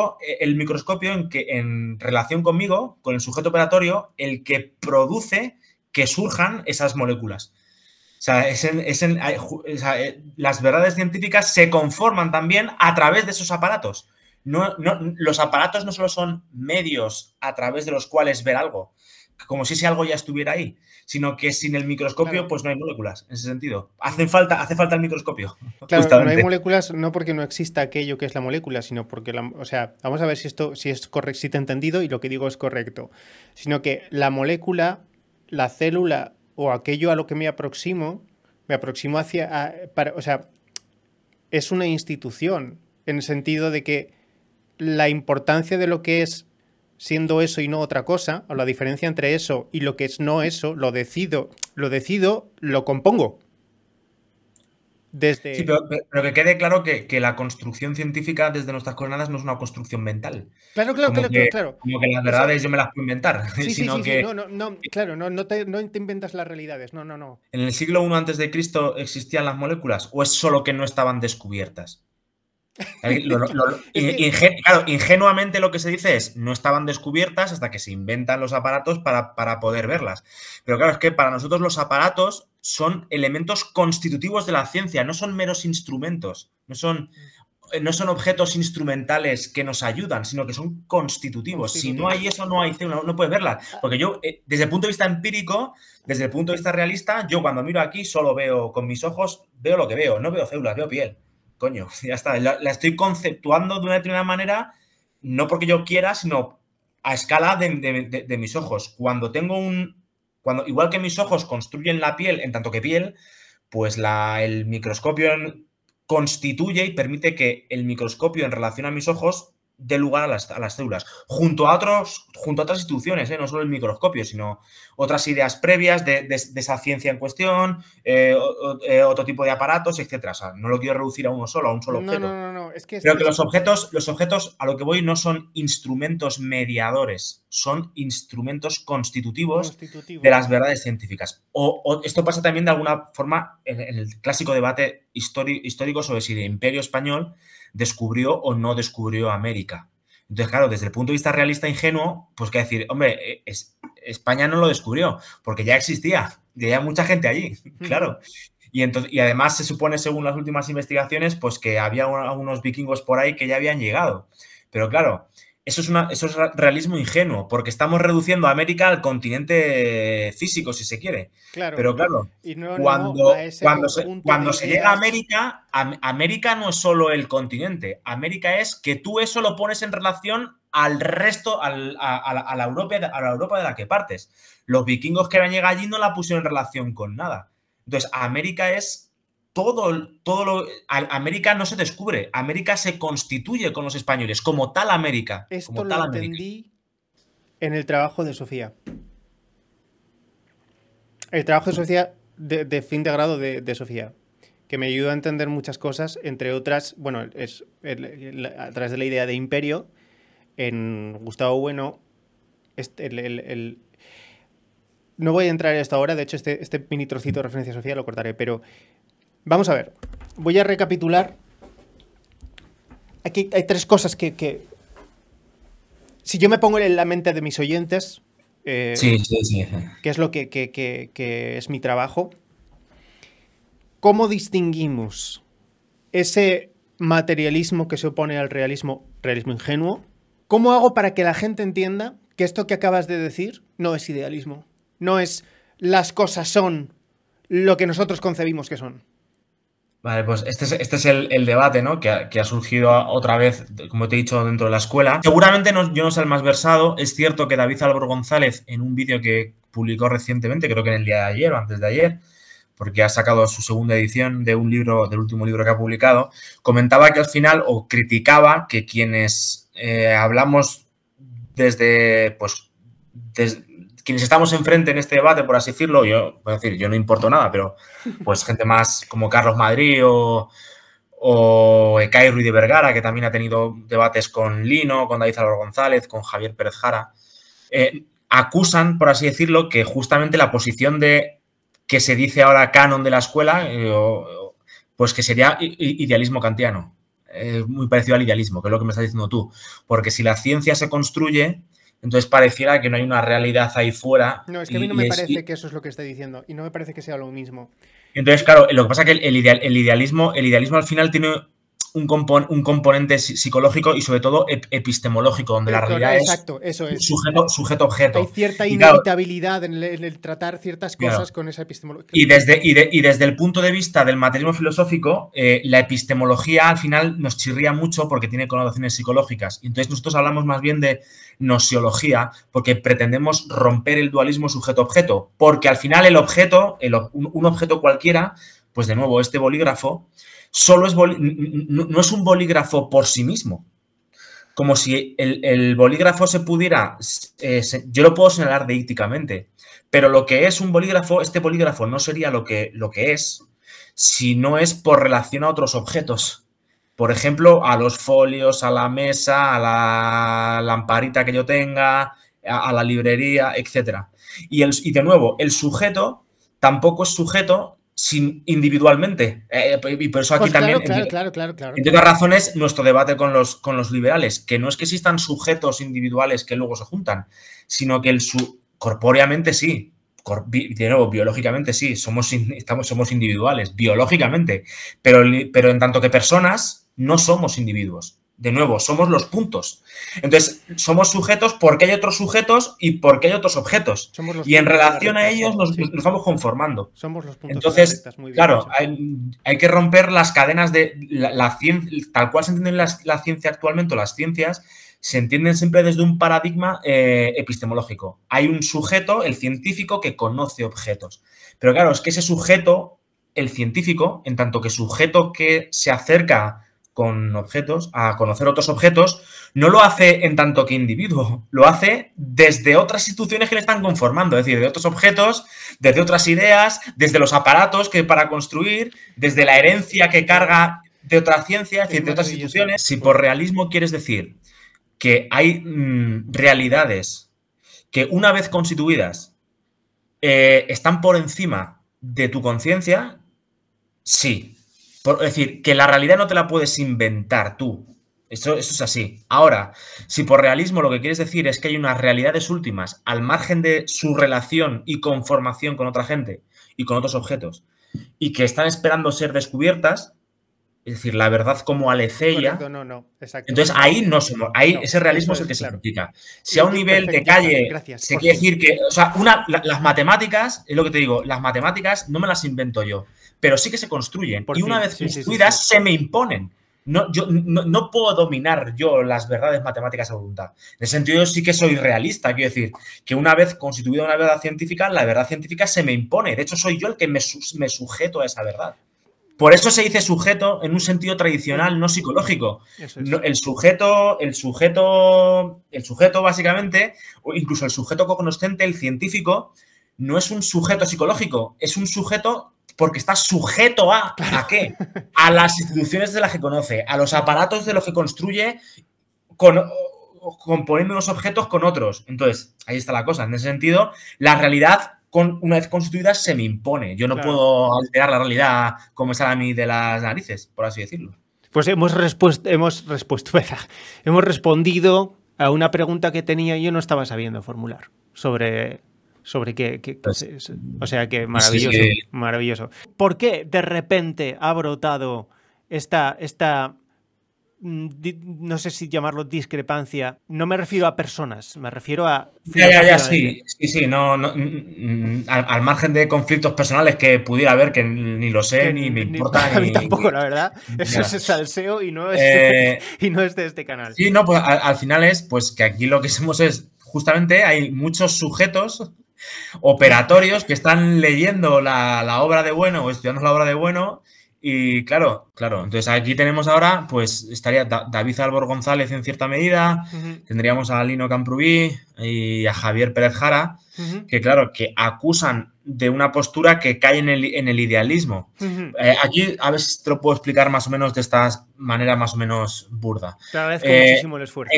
en relación conmigo, con el sujeto operatorio, el que produce que surjan esas moléculas. O sea, las verdades científicas se conforman también a través de esos aparatos. los aparatos no solo son medios a través de los cuales ver algo, como si ese algo ya estuviera ahí, sino que sin el microscopio, Claro. pues no hay moléculas, en ese sentido. Hace falta el microscopio. Claro, no hay Justamente. moléculas no porque no exista aquello que es la molécula, sino porque o sea, vamos a ver si esto si es correcto, si te he entendido y lo que digo es correcto, sino que la molécula, la célula o aquello a lo que me aproximo o sea, es una institución en el sentido de que la importancia de lo que es siendo eso y no otra cosa, o la diferencia entre eso y lo que es no eso, lo compongo. Sí, Desde. pero que quede claro que la construcción científica desde nuestras coordenadas no es una construcción mental. Claro, claro, Como claro, claro, que, claro. como que las Eso. verdades yo me las puedo inventar, Sí, sí, sino sí, sí. que No, no, no. Claro, no te inventas las realidades. No, no, no. en el siglo I antes de Cristo existían las moléculas o es solo que no estaban descubiertas. Es que. Claro, ingenuamente lo que se dice es no estaban descubiertas hasta que se inventan los aparatos para poder verlas. Pero claro, es que para nosotros los aparatos son elementos constitutivos de la ciencia, no son meros instrumentos, no son objetos instrumentales que nos ayudan, sino que son constitutivos. Si no hay Constitutivos. eso, no hay célula, no puedes verlas. Porque yo, desde el punto de vista empírico, desde el punto de vista realista, yo cuando miro aquí solo veo con mis ojos, veo lo que veo, no veo células, veo piel. Coño, ya está. La estoy conceptuando de una determinada manera, no porque yo quiera, sino a escala de mis ojos. Igual que mis ojos construyen la piel en tanto que piel, pues el microscopio constituye y permite que el microscopio en relación a mis ojos dé lugar a las células, junto a otras instituciones, no solo el microscopio, sino otras ideas previas de esa ciencia en cuestión, otro tipo de aparatos, etcétera. O sea, no lo quiero reducir a un solo No, objeto. no, no, no. Es que Creo esto que es. los objetos a lo que voy no son instrumentos mediadores, son instrumentos constitutivos de Constitutivos. las verdades científicas. Esto pasa también de alguna forma en el clásico debate histórico sobre si el Imperio Español descubrió o no descubrió América. Entonces, claro, desde el punto de vista realista ingenuo, pues que decir, hombre, España no lo descubrió, porque ya existía, y había mucha gente allí, claro. Y además se supone, según las últimas investigaciones, pues que había algunos vikingos por ahí que ya habían llegado. Pero claro, eso es realismo ingenuo, porque estamos reduciendo a América al continente físico, si se quiere. Claro. Pero claro, Y no a cuando, ese cuando, se, conjunto de cuando se llega a ideas. América, América no es solo el continente. América es que tú eso lo pones en relación al resto, a la Europa de la que partes. Los vikingos que habían llegado allí no la pusieron en relación con nada. Entonces, América es América no se descubre, América se constituye con los españoles, como tal América, Esto como lo tal América. entendí en el trabajo de Sofía. El trabajo de Sofía, de fin de grado de Sofía, que me ayudó a entender muchas cosas, entre otras, bueno, a través de la idea de imperio, en Gustavo Bueno, no voy a entrar en esto ahora, de hecho este mini trocito de referencia a Sofía lo cortaré, pero vamos a ver, voy a recapitular. Aquí hay tres cosas que si yo me pongo en la mente de mis oyentes, Sí, sí, sí. que es lo que es mi trabajo, ¿cómo distinguimos ese materialismo que se opone al realismo ingenuo? ¿Cómo hago para que la gente entienda que esto que acabas de decir no es idealismo? No es las cosas son lo que nosotros concebimos que son. Vale, pues este es el debate, ¿no? Que ha surgido otra vez, como te he dicho, dentro de la escuela. Seguramente yo no soy el más versado. Es cierto que David Álvaro González, en un vídeo que publicó recientemente, creo que en el día de ayer o antes de ayer, porque ha sacado su segunda edición de un libro, del último libro que ha publicado, comentaba que al final, o criticaba que quienes hablamos quienes estamos enfrente en este debate, por así decirlo, yo no importo nada, pero pues gente más como Carlos Madrid o Ekay Ruiz de Vergara, que también ha tenido debates con Lino, con David Álvaro González, con Javier Pérez Jara, acusan, por así decirlo, que justamente la posición de que se dice ahora canon de la escuela, pues que sería idealismo kantiano, muy parecido al idealismo, que es lo que me estás diciendo tú, porque si la ciencia se construye, entonces pareciera que no hay una realidad ahí fuera. No, es que a mí no me parece que eso es lo que estoy diciendo y no me parece que sea lo mismo. Entonces, claro, lo que pasa es que el idealismo al final tiene un componente psicológico y sobre todo epistemológico, donde la realidad exacto, eso es. Sujeto-objeto. Hay cierta inevitabilidad en el tratar ciertas cosas con esa epistemología. Y desde el punto de vista del materialismo filosófico, la epistemología al final nos chirría mucho porque tiene connotaciones psicológicas. Y entonces nosotros hablamos más bien de nosiología porque pretendemos romper el dualismo sujeto-objeto. Porque al final el objeto, un objeto cualquiera, pues de nuevo, este bolígrafo, solo no es un bolígrafo por sí mismo. Como si el bolígrafo se pudiera... yo lo puedo señalar deícticamente, pero lo que es un bolígrafo, este bolígrafo no sería lo que es si no es por relación a otros objetos. Por ejemplo, a los folios, a la mesa, a la lamparita que yo tenga, a la librería, etc. Y de nuevo, el sujeto tampoco es sujeto individualmente. Y por eso aquí pues también, claro. entre otras razones, nuestro debate con los liberales, que no es que existan sujetos individuales que luego se juntan, sino que corpóreamente sí, de nuevo, biológicamente sí, somos individuales, biológicamente, pero en tanto que personas no somos individuos. De nuevo, somos los puntos. Entonces, somos sujetos porque hay otros sujetos y porque hay otros objetos. Y en relación a ellos nos vamos conformando. Somos los puntos. Entonces, muy bien, claro, hay que romper las cadenas de la ciencia, tal cual se entiende la ciencia actualmente, o las ciencias, se entienden siempre desde un paradigma epistemológico. Hay un sujeto, el científico, que conoce objetos. Pero claro, es que ese sujeto, el científico, en tanto que sujeto que se acerca con objetos, a conocer otros objetos, no lo hace en tanto que individuo, lo hace desde otras instituciones que le están conformando, es decir, de otros objetos, desde otras ideas, desde los aparatos que para construir, desde la herencia que carga de otra ciencia, es decir, de otras instituciones. Si por realismo quieres decir que hay realidades que una vez constituidas están por encima de tu conciencia, sí. Es decir, que la realidad no te la puedes inventar tú. Eso es así. Ahora, si por realismo lo que quieres decir es que hay unas realidades últimas al margen de su relación y conformación con otra gente y con otros objetos y que están esperando ser descubiertas, es decir, la verdad como aletheia. No, exacto. Entonces ahí no somos, ahí ese realismo es el que se critica. Si a un nivel de calle se quiere decir que, o sea, las matemáticas, es lo que te digo, las matemáticas no me las invento yo, pero sí que se construyen. Y una vez construidas se me imponen. Yo no puedo dominar yo las verdades matemáticas a voluntad. En ese sentido sí que soy realista, quiero decir, que una vez constituida una verdad científica, la verdad científica se me impone. De hecho, soy yo el que me sujeto a esa verdad. Por eso se dice sujeto en un sentido tradicional, no psicológico. El sujeto básicamente, o incluso el sujeto cognoscente, el científico, no es un sujeto psicológico, es un sujeto porque está sujeto a ¿a qué? A las instituciones de las que conoce, a los aparatos de los que construye, componiendo unos objetos con otros. Entonces, ahí está la cosa. En ese sentido, la realidad, una vez constituida, se me impone. Yo no puedo alterar la realidad como sale a mí de las narices, por así decirlo. Pues hemos respondido a una pregunta que tenía y yo no estaba sabiendo formular sobre qué o sea que maravilloso, maravilloso. ¿Por qué de repente ha brotado esta no sé si llamarlo discrepancia? No me refiero a personas, me refiero a... Sí, no, al margen de conflictos personales que pudiera haber, que ni lo sé, ni me importa. A mí tampoco, la verdad. Eso es salseo y no es, y no es de este canal. Sí, no, pues al final es pues que aquí lo que somos es, justamente hay muchos sujetos operatorios que están leyendo la obra de Bueno o estudiando la obra de Bueno. Y claro. Entonces aquí tenemos ahora, pues estaría David Álvaro González en cierta medida, tendríamos a Lino Camprubí y a Javier Pérez Jara, que claro, que acusan de una postura que cae en el idealismo. Aquí a ver si te lo puedo explicar más o menos de esta manera más o menos burda. Te agradezco muchísimo el esfuerzo.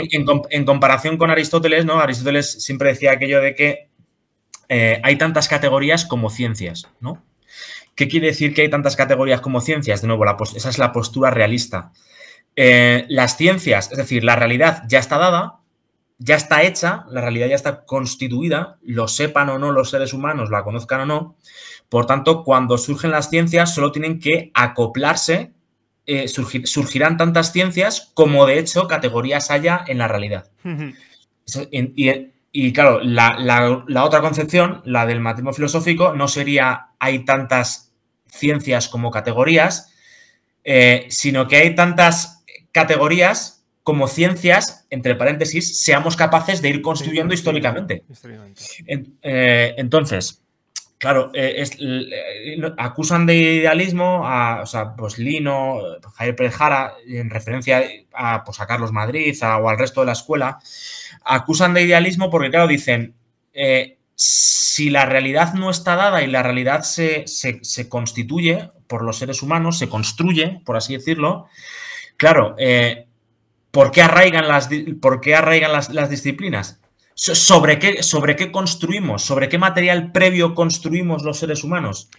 En comparación con Aristóteles, ¿no? Aristóteles siempre decía aquello de que hay tantas categorías como ciencias, ¿no? ¿Qué quiere decir que hay tantas categorías como ciencias? De nuevo, esa es la postura realista. Las ciencias, es decir, la realidad ya está dada, ya está hecha, la realidad ya está constituida, lo sepan o no los seres humanos, la conozcan o no. Por tanto, cuando surgen las ciencias, solo tienen que acoplarse surgirán tantas ciencias como de hecho categorías haya en la realidad. Y claro, la otra concepción, la del materialismo filosófico, no sería hay tantas ciencias como categorías, sino que hay tantas categorías como ciencias, entre paréntesis, seamos capaces de ir construyendo históricamente. Entonces, claro, acusan de idealismo o sea, pues Lino, Javier Pérez Jara, en referencia a, pues, a Carlos Madrid o al resto de la escuela, acusan de idealismo porque, claro, dicen, si la realidad no está dada y la realidad se constituye por los seres humanos, se construye, por así decirlo, claro, ¿por qué arraigan las disciplinas? ¿Sobre qué construimos? ¿Sobre qué material previo construimos los seres humanos?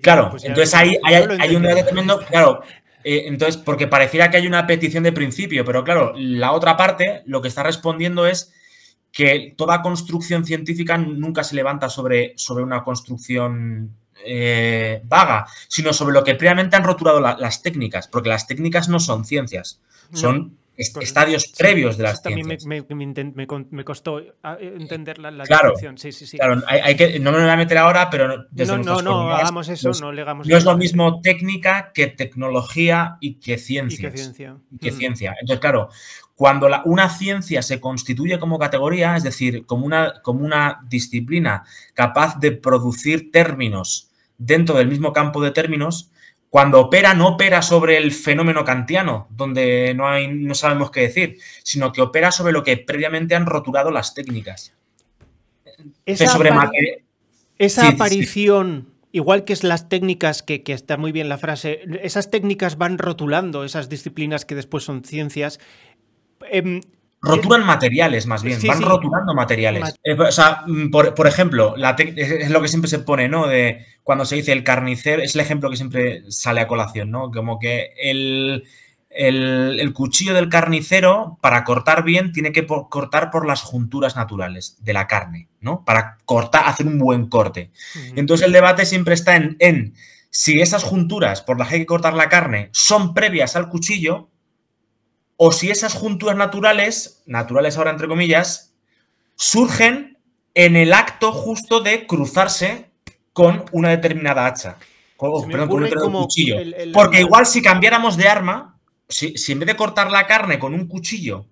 Claro, pues entonces hay un debate tremendo, claro, entonces, porque pareciera que hay una petición de principio, pero claro, la otra parte lo que está respondiendo es que toda construcción científica nunca se levanta sobre una construcción vaga, sino sobre lo que previamente han rotulado las técnicas, porque las técnicas no son ciencias, son estadios previos de las ciencias. Me costó entender la claro, distinción. Sí. Claro, no me voy a meter ahora, pero desde no hagamos eso, no legamos. No es lo mismo técnica que tecnología y que ciencias. Y que ciencia. Entonces, claro, cuando una ciencia se constituye como categoría, es decir, como una disciplina capaz de producir términos dentro del mismo campo de términos, cuando opera, no opera sobre el fenómeno kantiano, donde no sabemos qué decir, sino que opera sobre lo que previamente han rotulado las técnicas. Esa aparición, igual que es las técnicas, que está muy bien la frase, esas técnicas van rotulando esas disciplinas que después son ciencias. Rotulan materiales, más bien, van rotulando materiales. O sea, por ejemplo, es lo que siempre se pone, ¿no? De cuando se dice el carnicero, es el ejemplo que siempre sale a colación, ¿no? Como que el cuchillo del carnicero, para cortar bien, tiene que cortar por las junturas naturales de la carne, ¿no? Para hacer un buen corte. Entonces el debate siempre está en si esas junturas por las que hay que cortar la carne son previas al cuchillo, o si esas junturas naturales ahora entre comillas, surgen en el acto justo de cruzarse con una determinada hacha. Con un determinado cuchillo. Porque igual si cambiáramos de arma, si en vez de cortar la carne con un cuchillo,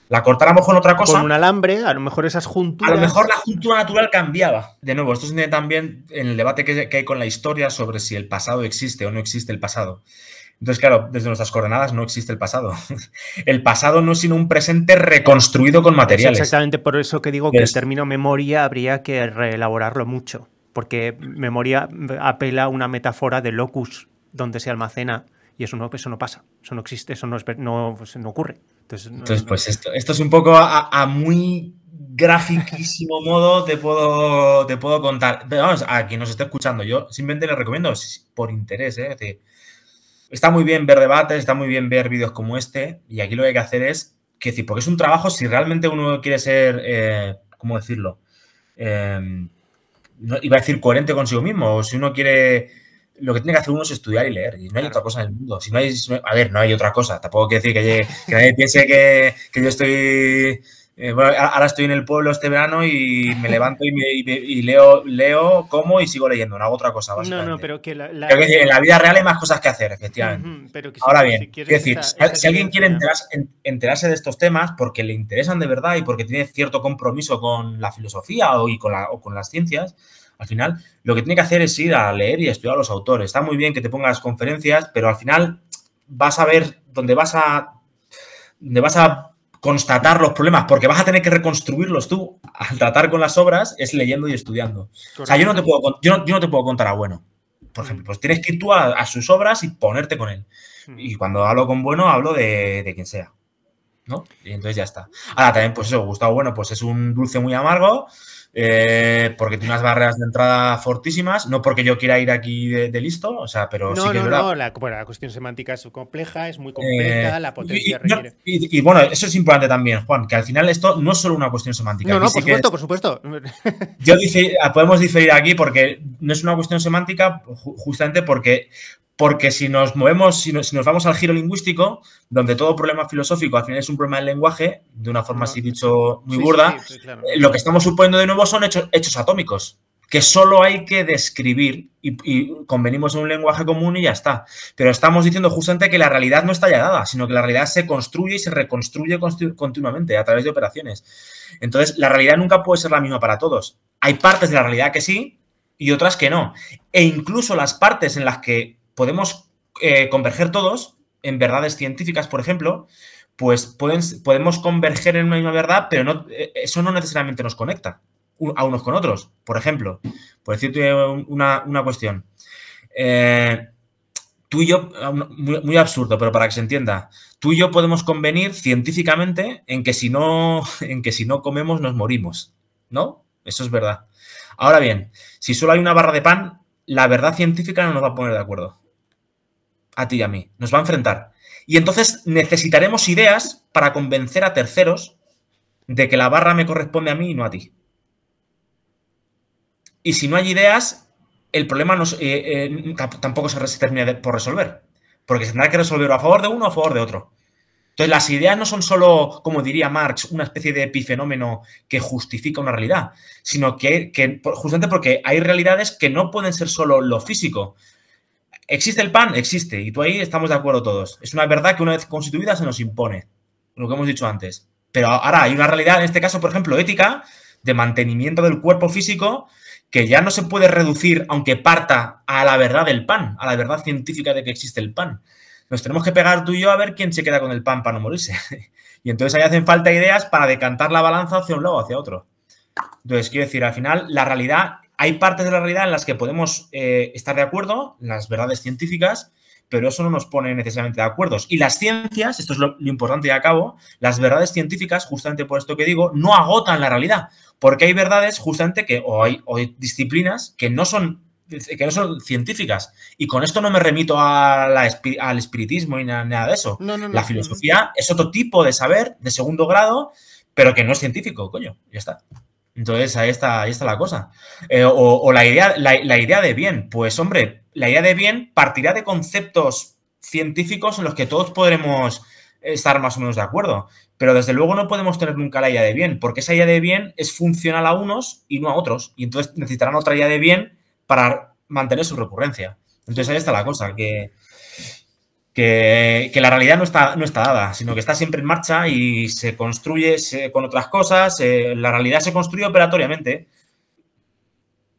la cortáramos con otra cosa. Con un alambre, a lo mejor esas junturas. A lo mejor la juntura natural cambiaba. De nuevo, esto se entiende también en el debate que hay con la historia sobre si el pasado existe o no existe el pasado. Entonces, claro, desde nuestras coordenadas no existe el pasado. El pasado no es sino un presente reconstruido con materiales. Es exactamente por eso que digo que el término memoria habría que reelaborarlo mucho, porque memoria apela a una metáfora de locus, donde se almacena, y eso no pasa, eso no existe, eso no ocurre. Entonces pues esto es un poco a muy grafiquísimo modo te puedo contar. Pero vamos, a quien nos esté escuchando, yo simplemente le recomiendo por interés, es decir, está muy bien ver debates, está muy bien ver vídeos como este, y aquí lo que hay que hacer es, porque es un trabajo, si realmente uno quiere ser, ¿cómo decirlo? No, iba a decir coherente consigo mismo, o si uno quiere, lo que tiene que hacer uno es estudiar y leer, y no hay otra cosa en el mundo. No hay otra cosa, tampoco quiero decir que nadie piense que yo estoy... bueno, ahora estoy en el pueblo este verano y me levanto y leo, como y sigo leyendo, no hago otra cosa, básicamente. No, pero que creo que en la vida real hay más cosas que hacer, efectivamente. Pero que ahora bien, quiero decir, si alguien quiere enterarse de estos temas porque le interesan de verdad y porque tiene cierto compromiso con la filosofía o con las ciencias, al final lo que tiene que hacer es ir a leer y a estudiar a los autores. Está muy bien que te pongas conferencias, pero al final vas a ver dónde vas a constatar los problemas, porque vas a tener que reconstruirlos tú al tratar con las obras, es leyendo y estudiando. Correcto. O sea, yo no te puedo contar a Bueno, por ejemplo. Pues tienes que ir tú a sus obras y ponerte con él. Y cuando hablo con Bueno, hablo de quien sea, ¿no? Y entonces ya está. Ahora también, pues eso, Gustavo Bueno, pues es un dulce muy amargo, porque tiene unas barreras de entrada fortísimas, no porque yo quiera ir aquí de listo, o sea, pero sí que es verdad. La cuestión semántica es compleja, es muy compleja, la potencia requiere. Y bueno, eso es importante también, Juan, que al final esto no es solo una cuestión semántica. No, por supuesto. Podemos diferir aquí porque no es una cuestión semántica justamente porque Porque si nos movemos, si nos vamos al giro lingüístico, donde todo problema filosófico al final es un problema del lenguaje, de una forma así dicho muy burda, sí, claro. Lo que estamos suponiendo de nuevo son hechos atómicos, que solo hay que describir y convenimos en un lenguaje común y ya está. Pero estamos diciendo justamente que la realidad no está ya dada, sino que la realidad se construye y se reconstruye continuamente a través de operaciones. Entonces, la realidad nunca puede ser la misma para todos. Hay partes de la realidad que sí y otras que no. E incluso las partes en las que podemos converger todos en verdades científicas, por ejemplo, pues podemos converger en una misma verdad, pero no, eso no necesariamente nos conecta a unos con otros. Por ejemplo, por decirte una cuestión. Tú y yo, muy absurdo, pero para que se entienda, tú y yo podemos convenir científicamente en que si no comemos nos morimos, ¿no? Eso es verdad. Ahora bien, si solo hay una barra de pan, la verdad científica no nos va a poner de acuerdo. A ti y a mí. Nos va a enfrentar. Y entonces necesitaremos ideas para convencer a terceros de que la barra me corresponde a mí y no a ti. Y si no hay ideas, el problema tampoco se termina por resolver. Porque se tendrá que resolver a favor de uno o a favor de otro. Entonces, las ideas no son solo, como diría Marx, una especie de epifenómeno que justifica una realidad, sino que justamente porque hay realidades que no pueden ser solo lo físico. ¿Existe el pan? Existe. Y tú ahí estamos de acuerdo todos. Es una verdad que una vez constituida se nos impone. Lo que hemos dicho antes. Pero ahora hay una realidad, en este caso, por ejemplo, ética, de mantenimiento del cuerpo físico, que ya no se puede reducir, aunque parta a la verdad del pan, a la verdad científica de que existe el pan. Nos tenemos que pegar tú y yo a ver quién se queda con el pan para no morirse. Y entonces ahí hacen falta ideas para decantar la balanza hacia un lado o hacia otro. Entonces, quiero decir, al final, la realidad, hay partes de la realidad en las que podemos estar de acuerdo, las verdades científicas, pero eso no nos pone necesariamente de acuerdo. Y las ciencias, esto es lo importante y acabo, las verdades científicas, justamente por esto que digo, no agotan la realidad. Porque hay verdades justamente o hay disciplinas que no son científicas. Y con esto no me remito al espiritismo ni nada de eso. No. La filosofía es otro tipo de saber de segundo grado, pero que no es científico, coño. Ya está. Entonces, ahí está la cosa. O la idea de bien. Pues, hombre, la idea de bien partirá de conceptos científicos en los que todos podremos estar más o menos de acuerdo. Pero, desde luego, no podemos tener nunca la idea de bien, porque esa idea de bien es funcional a unos y no a otros. Y entonces necesitarán otra idea de bien para mantener su recurrencia. Entonces, ahí está la cosa, que la realidad no está dada, sino que está siempre en marcha y se construye con otras cosas. La realidad se construye operatoriamente.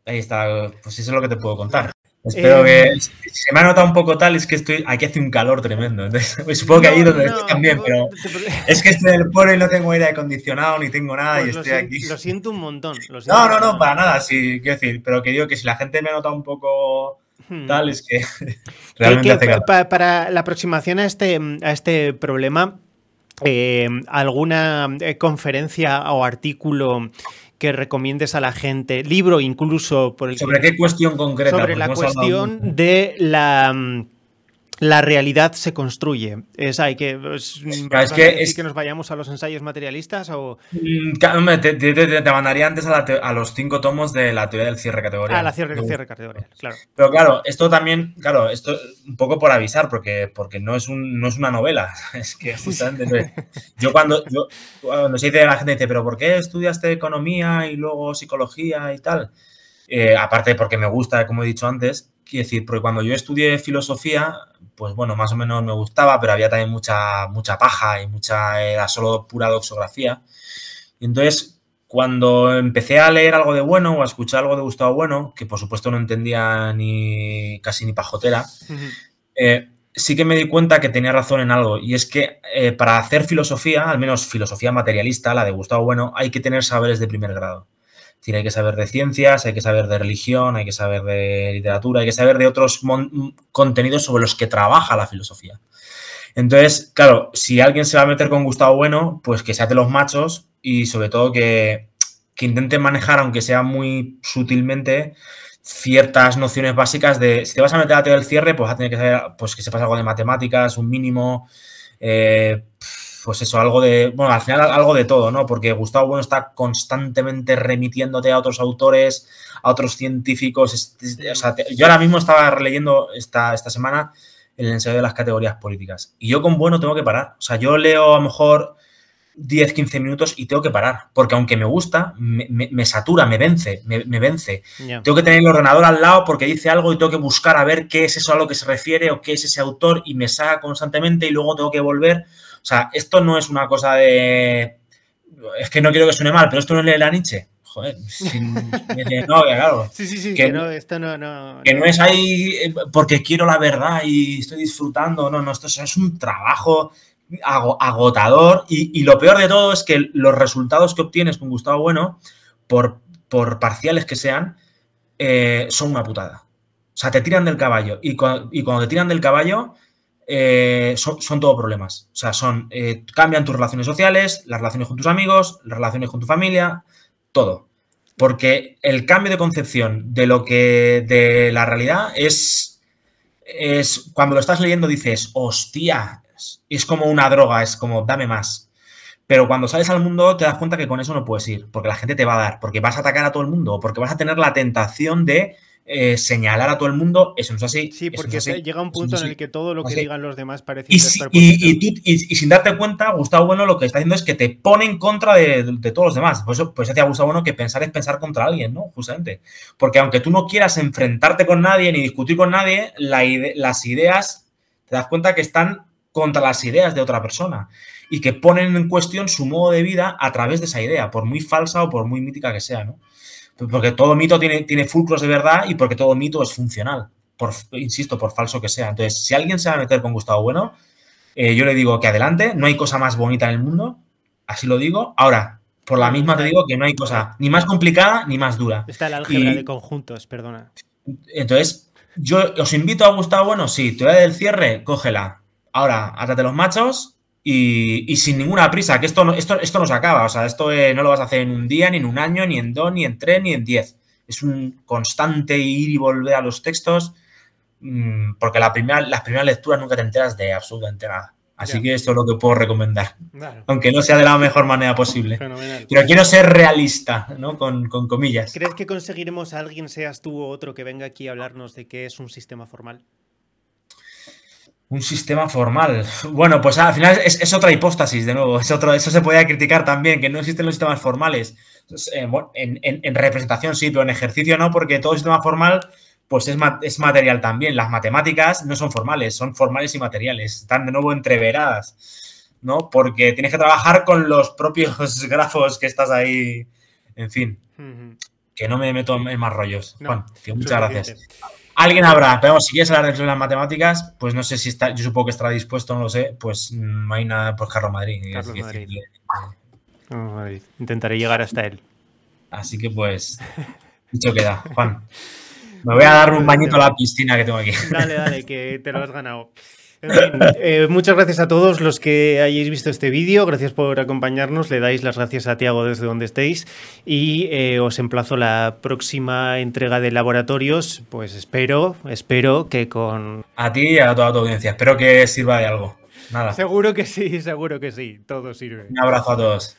Ahí está, pues eso es lo que te puedo contar. Espero que se me ha notado un poco tal, es que aquí hace un calor tremendo. Entonces, pues supongo que ahí donde estoy también, pero es que estoy en el pueblo y no tengo aire acondicionado ni tengo nada pues y estoy aquí. Lo siento un montón. No, para nada, sí, quiero decir, pero que digo que si la gente me ha notado un poco tal, es que realmente hace calor. Para la aproximación a este problema, ¿alguna conferencia o artículo que recomiendes a la gente, libro incluso por el ¿Sobre qué cuestión concreta? Sobre la cuestión de la realidad se construye. Hay que decir que nos vayamos a los ensayos materialistas o te mandaría antes a los 5 tomos de la teoría del cierre categorial. La cierre categorial, claro. Pero claro, esto también, esto un poco por avisar, porque no es una novela. Es que justamente cuando se dice, la gente dice, pero ¿por qué estudiaste economía y luego psicología y tal? Aparte porque me gusta, como he dicho antes, quiero decir, porque cuando yo estudié filosofía, pues bueno, más o menos me gustaba, pero había también mucha paja y era solo pura doxografía. Y entonces, cuando empecé a leer algo de bueno o a escuchar algo de Gustavo Bueno, que por supuesto no entendía casi ni pajotera, sí que me di cuenta que tenía razón en algo. Y es que para hacer filosofía, al menos filosofía materialista, la de Gustavo Bueno, hay que tener saberes de primer grado. Es decir, hay que saber de ciencias, hay que saber de religión, hay que saber de literatura, hay que saber de otros contenidos sobre los que trabaja la filosofía. Entonces, claro, si alguien se va a meter con Gustavo Bueno, pues que se ate los machos y sobre todo que intente manejar, aunque sea muy sutilmente, ciertas nociones básicas de, si te vas a meter a la teoría del cierre, pues vas a tener que saber pues, que sepas algo de matemáticas, un mínimo, pues eso, algo de, bueno, al final algo de todo, ¿no? Porque Gustavo Bueno está constantemente remitiéndote a otros autores, a otros científicos. O sea, yo ahora mismo estaba releyendo esta semana el ensayo de las categorías políticas. Y yo con Bueno tengo que parar. O sea, yo leo a lo mejor 10, 15 minutos y tengo que parar, porque aunque me gusta, me satura, me vence. Yeah. Tengo que tener el ordenador al lado porque dice algo y tengo que buscar a ver qué es eso a lo que se refiere o qué es ese autor y me saca constantemente y luego tengo que volver. O sea, esto no es una cosa de... Es que no quiero que suene mal, pero esto no es leer a Nietzsche. Joder, no, claro. Sí, que no, esto no es ahí porque quiero la verdad y estoy disfrutando. No, esto es un trabajo agotador y lo peor de todo es que los resultados que obtienes con Gustavo Bueno, por parciales que sean, son una putada. O sea, te tiran del caballo y cuando te tiran del caballo son todo problemas. O sea, cambian tus relaciones sociales, las relaciones con tus amigos, las relaciones con tu familia, todo. Porque el cambio de concepción de la realidad es cuando lo estás leyendo dices, hostia, es como una droga, es como dame más. Pero cuando sales al mundo te das cuenta que con eso no puedes ir, porque la gente te va a dar, porque vas a atacar a todo el mundo, porque vas a tener la tentación de señalar a todo el mundo, eso no es así. Sí, porque llega un punto en el que todo lo que digan los demás parece y sin darte cuenta, Gustavo Bueno lo que está haciendo es que te pone en contra de todos los demás. Por eso decía Gustavo Bueno que pensar es pensar contra alguien, ¿no? Justamente. Porque aunque tú no quieras enfrentarte con nadie ni discutir con nadie, las ideas te das cuenta que están contra las ideas de otra persona y que ponen en cuestión su modo de vida a través de esa idea, por muy falsa o por muy mítica que sea, ¿no? Porque todo mito tiene fulcros de verdad y porque todo mito es funcional, insisto, por falso que sea. Entonces, si alguien se va a meter con Gustavo Bueno, yo le digo que adelante, no hay cosa más bonita en el mundo, así lo digo. Ahora, por la misma te digo que no hay cosa ni más complicada ni más dura. Está el álgebra de conjuntos, perdona. Entonces, yo os invito a Gustavo Bueno, sí, teoría del cierre, cógela. Ahora, átate los machos y sin ninguna prisa, que esto no se acaba. O sea, esto no lo vas a hacer en un día, ni en un año, ni en 2, ni en 3, ni en 10. Es un constante ir y volver a los textos, porque las primeras lecturas nunca te enteras de absolutamente nada. Así que esto es lo que puedo recomendar. Claro. Aunque no sea de la mejor manera posible. Fenomenal. Pero quiero ser realista, ¿no? Con comillas. ¿Crees que conseguiremos a alguien, seas tú o otro, que venga aquí a hablarnos de qué es un sistema formal? Un sistema formal. Bueno, pues al final es otra hipóstasis, de nuevo. Eso se podría criticar también, que no existen los sistemas formales. En representación sí, pero en ejercicio no, porque todo sistema formal pues es material también. Las matemáticas no son formales, son formales y materiales. Están de nuevo entreveradas, ¿no? Porque tienes que trabajar con los propios grafos que estás ahí. En fin, que no me meto en más rollos. No, Juan, que muchas gracias. Alguien habrá, pero si quieres hablar de las matemáticas, pues no sé si está, yo supongo que estará dispuesto, no lo sé, pues no hay nada por Carlos Madrid. Madrid. Intentaré llegar hasta él. Así que pues, dicho queda, Juan. Me voy a dar un bañito a la piscina que tengo aquí. Dale, que te lo has ganado. En fin, muchas gracias a todos los que hayáis visto este vídeo, gracias por acompañarnos, le dais las gracias a Tiago desde donde estéis y os emplazo a la próxima entrega de Laboratorios, pues espero que con... A ti y a toda tu audiencia, espero que sirva de algo. Nada. Seguro que sí, todo sirve. Un abrazo a todos.